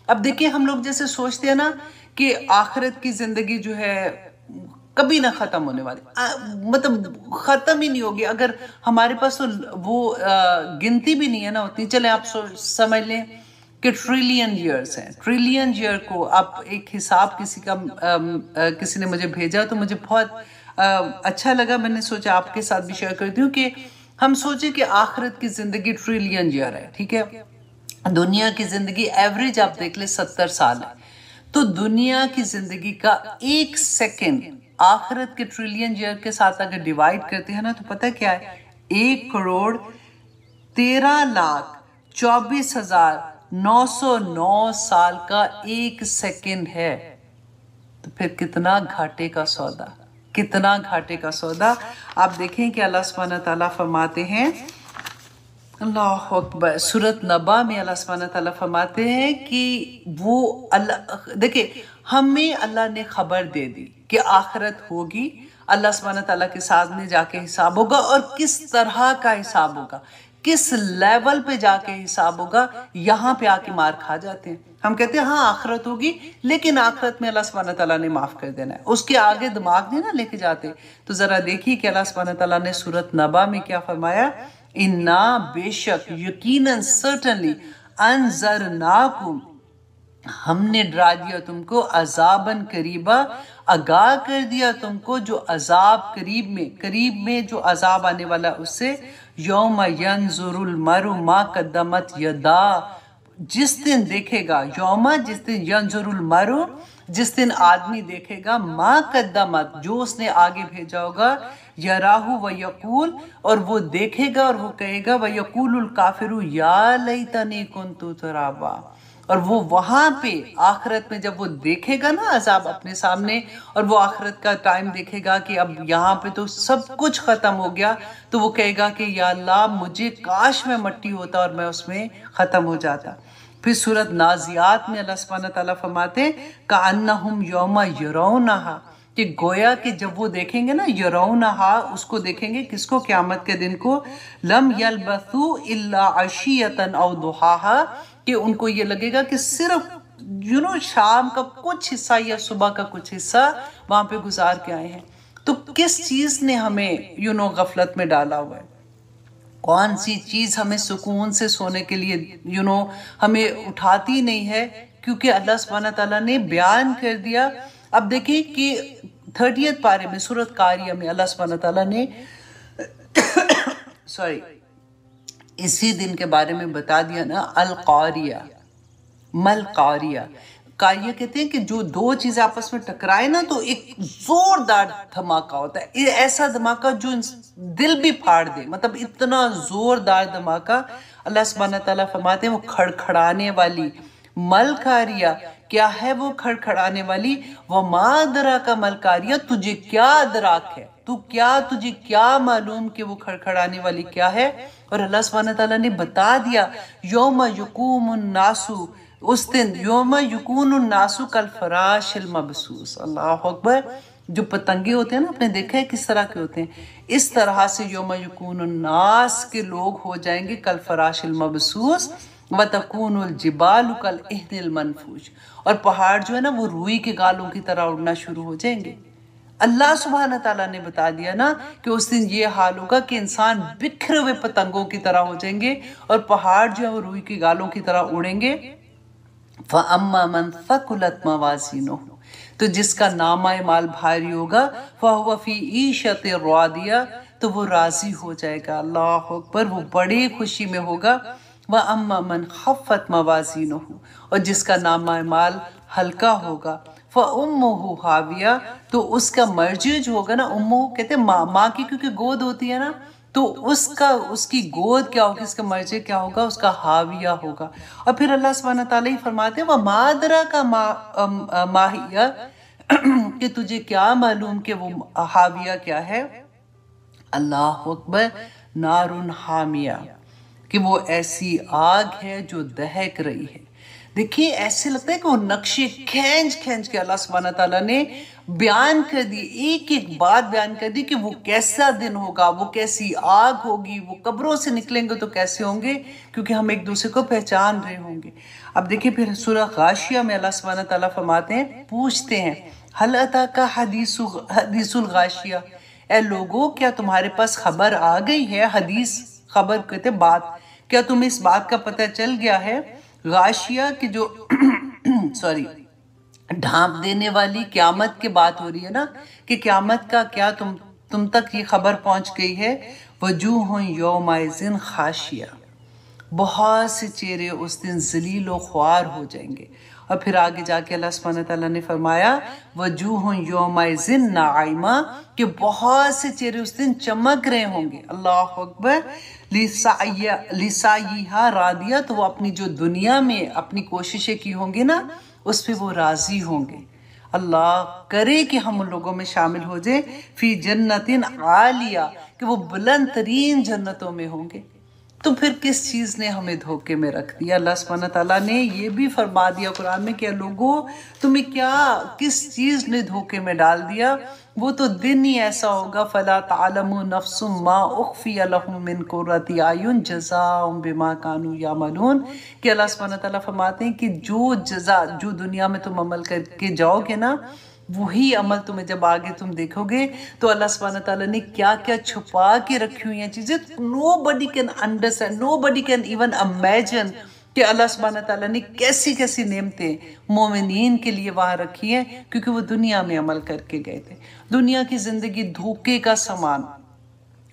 अब देखिए हम लोग जैसे सोचते हैं ना कि आखिरत की ज़िंदगी जो है कभी ना ख़त्म होने वाली, मतलब ख़त्म ही नहीं होगी। अगर हमारे पास तो वो गिनती भी नहीं है ना उतनी, चले आप समझ लें कि ट्रिलियन ईयर्स हैं। ट्रिलियन ईयर को आप एक हिसाब किसी ने मुझे भेजा तो मुझे बहुत अच्छा लगा, मैंने सोचा आपके साथ भी शेयर करती हूँ कि हम सोचे कि आखिरत की ज़िंदगी ट्रिलियन ईयर है, ठीक है। दुनिया की ज़िंदगी एवरेज आप देख ले 70 साल है, तो दुनिया की ज़िंदगी का एक सेकेंड आखिरत के ट्रिलियन ईयर के साथ अगर डिवाइड करते हैं ना, तो पता क्या है, 1,13,24,909 साल का एक सेकेंड है। तो फिर कितना घाटे का सौदा, कितना घाटे का सौदा। आप देखें कि अल्लाह सुब्हानहू तआला फरमाते हैं, अल्लाह अकबर, सूरत नबा में अल्लाह सुब्हानहू तआला फरमाते हैं कि वो अल्लाह, देखिए हमें अल्लाह ने खबर दे दी कि आखिरत होगी, अल्लाह सुब्हानहू तआला के सामने जाके हिसाब होगा, और किस तरह का हिसाब होगा, किस लेवल पे जाके हिसाब होगा। यहाँ पे आके मार खा जाते हैं। हम कहते हैं हाँ आखिरत होगी, लेकिन आखिरत में अल्लाह सुब्हानहू तआला ने माफ़ कर देना है, उसके आगे दिमाग नहीं ना लेके जाते। तो ज़रा देखिए कि अल्लाह सुब्हानहू तआला ने सूरत नबा में क्या फरमाया, इन्ना बेशक यकीनन सर्टनली अनज़रनाकुम, हमने डरा दिया तुमको, अज़ाबन करीबा, आगाह कर दिया तुमको जो अजाब करीब में जो अजाब आने वाला उससे। यौम यंजुरुल मरु मा कद्दमत यदा, जिस दिन देखेगा, यौमा जिस दिन, यंजुरुल मरु जिस दिन आदमी देखेगा, मा कद्दमत जो उसने आगे भेजा होगा, यराहु व यकूल और वो देखेगा और वो कहेगा, व यकूलुल काफिरु या लैतनी कुन्तु तुराबा। और वो वहां पे आखिरत में जब वो देखेगा ना अजाब अपने सामने, और वो आखिरत का टाइम देखेगा कि अब यहाँ पे तो सब कुछ खत्म हो गया, तो वो कहेगा कि या अल्लाह मुझे काश मैं मट्टी होता और मैं उसमें खत्म हो जाता। फिर सूरत नाजियात में अल्लाह सुब्हानहू व तआला फरमाते कअन्नहुम यौमा यरौनहा, कि गोया कि जब वो देखेंगे ना, यरौनहा उसको देखेंगे, किसको? क़यामत के दिन को। लम यलबथु इल्ला अशियतन औ दुहाहा, कि उनको ये लगेगा कि सिर्फ शाम का कुछ हिस्सा या सुबह का कुछ हिस्सा वहां पे गुजार के आए हैं। तो किस चीज ने हमें गफलत में डाला हुआ है? कौन सी चीज हमें सुकून से सोने के लिए हमें उठाती नहीं है? क्योंकि अल्लाह सुब्हानहू तआला ने बयान कर दिया। अब देखिए कि 30th पारे में सूरत कारिया में अल्लाह सुब्हानहू तआला ने इसी दिन के बारे में बता दिया ना, अल कारिया मल कारिया। कारिया कहते हैं कि जो दो चीजें आपस में टकराए ना तो एक जोरदार धमाका होता है, ऐसा धमाका जो दिल भी फाड़ दे, मतलब इतना जोरदार धमाका। अल्लाह सुब्हानहू तआला फरमाते हैं वो खड़खड़ाने वाली। मल कारिया क्या है? वो खड़खड़ाने वाली। वो मादरा का मल कारिया, तुझे क्या अदराक है, तुझे क्या मालूम कि वो खड़खड़ाने वाली क्या है? और अल्लाह सुब्हानहू तआला ने बता दिया यौम यकूमुन नासु, उस दिन यौम यकूनुन नासु कल फराशिल मबसूस। अल्लाह अकबर। जो पतंगे होते हैं ना, आपने देखा है किस तरह के होते हैं? इस तरह से यौम यकूनुन नास के लोग हो जाएंगे कल फराशिल मबसूस व तकूनुल जिबालु कल इहनिल मनफूश, और पहाड़ जो है ना वो रुई के गालों की तरह उड़ना शुरू हो जाएंगे। अल्लाह सुब्हानहू तआला ने बता दिया ना कि उस दिन ये हाल होगा कि इंसान बिखरे हुए पतंगों की तरह हो जाएंगे और पहाड़ जो है वो रुई की गालों की तरह उड़ेंगे। फ़अम्मा मन थक़ुलत मवाज़ीनुहु, तो जिसका नामा माल भारी होगा, फ़हुव फ़ी ईशतिर रादिया, तो वो राजी हो जाएगा। अल्लाह अकबर। वो बड़ी खुशी में होगा। वअम्मा मन ख़फ़्फ़त मवाज़ीनुहु, और जिसका नामा माल हल्का होगा, फ़उम्मुहु हाविया, तो उसका मर्जी जो होगा ना, उम्मुहु कहते हैं माँ की क्योंकि गोद होती है ना, तो उसकी गोद क्या होगी, इसका मर्जी क्या होगा, उसका हाविया होगा। और फिर अल्लाह सुब्हानहू तआला ही फरमाते हैं वह मादरा का माहिया, कि तुझे क्या मालूम कि वो हाविया क्या है? अल्लाह अकबर। नारुन हामिया, कि वो ऐसी आग है जो दहक रही है। देखिए ऐसे लगता है कि वो नक्शे खींच के अल्लाह सुब्हानहू तआला ने बयान कर दी, एक एक बात बयान कर दी कि वो कैसा दिन होगा, वो कैसी आग होगी, वो कब्रों से निकलेंगे तो कैसे होंगे, क्योंकि हम एक दूसरे को पहचान रहे होंगे। अब देखिए फिर सूरह गाशिया में अल्लाह सुब्हानहू तआला फरमाते हैं, पूछते हैं हल अता का हदीसुल गाशिया, ए लोगों क्या तुम्हारे पास खबर आ गई है? हदीस खबर कहते बात, क्या तुम्हें इस बात का पता चल गया है? गाशिया की जो ढांप देने वाली क़यामत की बात हो रही है ना, कि क़यामत का क्या तुम तक ये खबर पहुंच गई है? वजूहुन यौमइज़िन खाशिया, बहुत से चेहरे उस दिन ज़लील व ख्वार हो जाएंगे। और फिर आगे जाके अल्लाह सुब्हानहू तआला ने फरमाया वजूहुन यौमइज़िन नाइमा, कि बहुत से चेहरे उस दिन चमक रहे होंगे। अल्लाह अकबर। लिसाइहा रादिया, तो वो अपनी जो दुनिया में अपनी कोशिशें की होंगी ना, उस पर वो राजी होंगे। अल्लाह करे कि हम उन लोगों में शामिल हो जाए। फी जन्नतिन आलिया, कि वो बुलंद तरीन जन्नतों में होंगे। तो फिर किस चीज़ ने हमें धोखे में रख दिया? अल्लाह सुब्हानहू तआला ने ये भी फरमा दिया कुरान में, क्या लोगों तुम्हें किस चीज़ ने धोखे में डाल दिया? वो तो दिन ही ऐसा होगा, फला तालमु नफ्सुम मा उख्फिया लहुम मिन कुर्रति आयुन जज़ाउम बिमा कानू यामलून, कि अल्लाह सुब्हानहू तआला फरमाते हैं कि जो दुनिया में तुम अमल करके जाओगे ना, वही अमल तुम्हें जब आगे तुम देखोगे तो अल्लाह सुब्हानहू तआला ने क्या क्या छुपा के रखी हुई हैं चीज़ें, nobody can understand, nobody can even imagine कि अल्लाह सुब्हानहू तआला ने कैसी कैसी नेमतें मोमिनीन के लिए वहाँ रखी हैं, क्योंकि वो दुनिया में अमल करके गए थे। दुनिया की ज़िंदगी धोखे का सामान।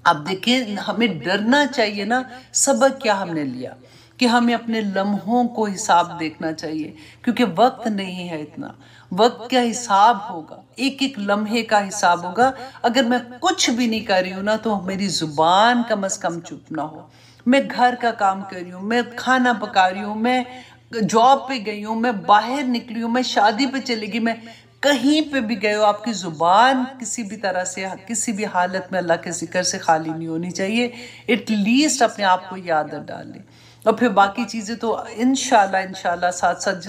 अब देखिए, हमें डरना चाहिए ना, सबक क्या हमने लिया कि हमें अपने लम्हों को हिसाब देखना चाहिए, क्योंकि वक्त नहीं है इतना। वक्त का हिसाब होगा, एक एक लम्हे का हिसाब होगा। अगर मैं कुछ भी नहीं कर रही हूँ ना, तो मेरी जुबान कम से कम चुप ना हो। मैं घर का काम कर रही हूँ, मैं खाना पका रही हूँ, मैं जॉब पे गई हूँ, मैं बाहर निकली हूँ, मैं शादी पे चली गई, मैं कहीं पे भी गए हो, आपकी जुबान किसी भी तरह से, किसी भी हालत में अल्लाह के जिक्र से खाली नहीं होनी चाहिए। एटलीस्ट अपने आप को ये आदत डाल लें, और फिर बाकी चीज़ें तो इंशाल्लाह साथ साथ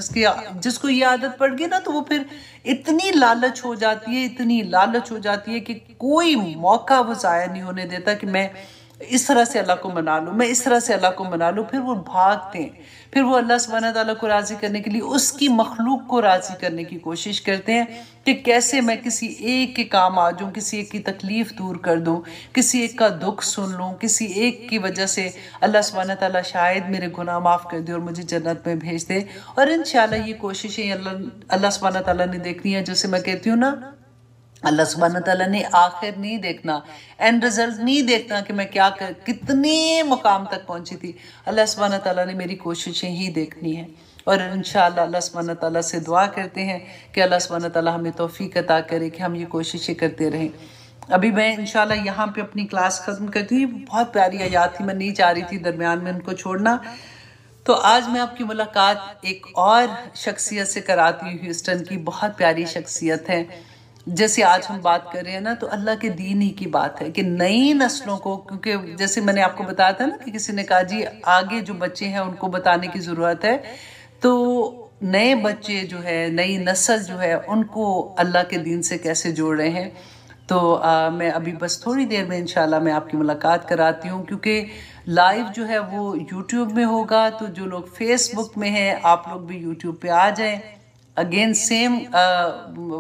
जिसको ये आदत पड़ गई ना, तो वो फिर इतनी लालच हो जाती है, इतनी लालच हो जाती है कि कोई मौका वो ज़ाया नहीं होने देता कि मैं इस तरह से अल्लाह को मना लूँ, मैं इस तरह से अल्लाह को मना लूँ। फिर वो भागते हैं, फिर वो अल्लाह सुब्हानहू तआला को राज़ी करने के लिए उसकी मखलूक को राज़ी करने की कोशिश करते हैं कि कैसे मैं किसी एक के काम आ जाऊँ, किसी एक की तकलीफ़ दूर कर दूँ, किसी एक का दुख सुन लूँ, किसी एक की वजह से अल्लाह सुब्हानहू तआला शायद मेरे गुनाह माफ़ कर दे और मुझे जन्नत में भेज दे। और इंशाल्लाह ये कोशिशें अल्लाह सुब्हानहू तआला ने देखनी है। जैसे मैं कहती हूँ ना, अल्लाह सुब्हानहू तआला ने आखिर नहीं देखना, एंड रिजल्ट नहीं देखना कि मैं क्या कितने मुकाम तक पहुंची थी। अल्लाह सुब्हानहू तआला ने मेरी कोशिशें ही देखनी है। और इंशाअल्लाह अल्लाह सुब्हानहू तआला से दुआ करते हैं कि अल्लाह सुब्हानहू तआला हमें तौफीक अता करे कि हम ये कोशिशें करते रहें। अभी मैं इंशाअल्लाह यहाँ पे अपनी क्लास ख़त्म करती हूँ। बहुत प्यारी आयत थी, मैं नहीं चाह रही थी दरमियान में उनको छोड़ना। तो आज मैं आपकी मुलाकात एक और शख्सियत से कराती हूँ, ह्यूस्टन की बहुत प्यारी शख्सियत है। जैसे आज हम बात कर रहे हैं ना, तो अल्लाह के दीन ही की बात है कि नई नस्लों को, क्योंकि जैसे मैंने आपको बताया था ना कि किसी ने कहा जी आगे जो बच्चे हैं उनको बताने की ज़रूरत है। तो नए बच्चे जो है, नई नस्ल जो है, उनको अल्लाह के दीन से कैसे जोड़ रहे हैं। तो मैं अभी बस थोड़ी देर में इंशाल्लाह मैं आपकी मुलाकात कराती हूँ, क्योंकि लाइव जो है वो यूट्यूब में होगा। तो जो लोग फेसबुक में हैं, आप लोग भी यूट्यूब पे आ जाएं। अगेन सेम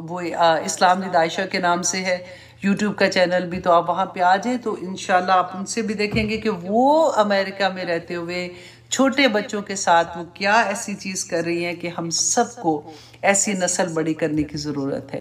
वो इस्लाम विद आयशा के नाम से है यूट्यूब का चैनल भी, तो आप वहाँ पे आ जाएं। तो इंशाल्लाह आप उनसे भी देखेंगे कि वो अमेरिका में रहते हुए छोटे बच्चों के साथ वो क्या ऐसी चीज़ कर रही हैं कि हम सबको ऐसी नस्ल बड़ी करने की ज़रूरत है।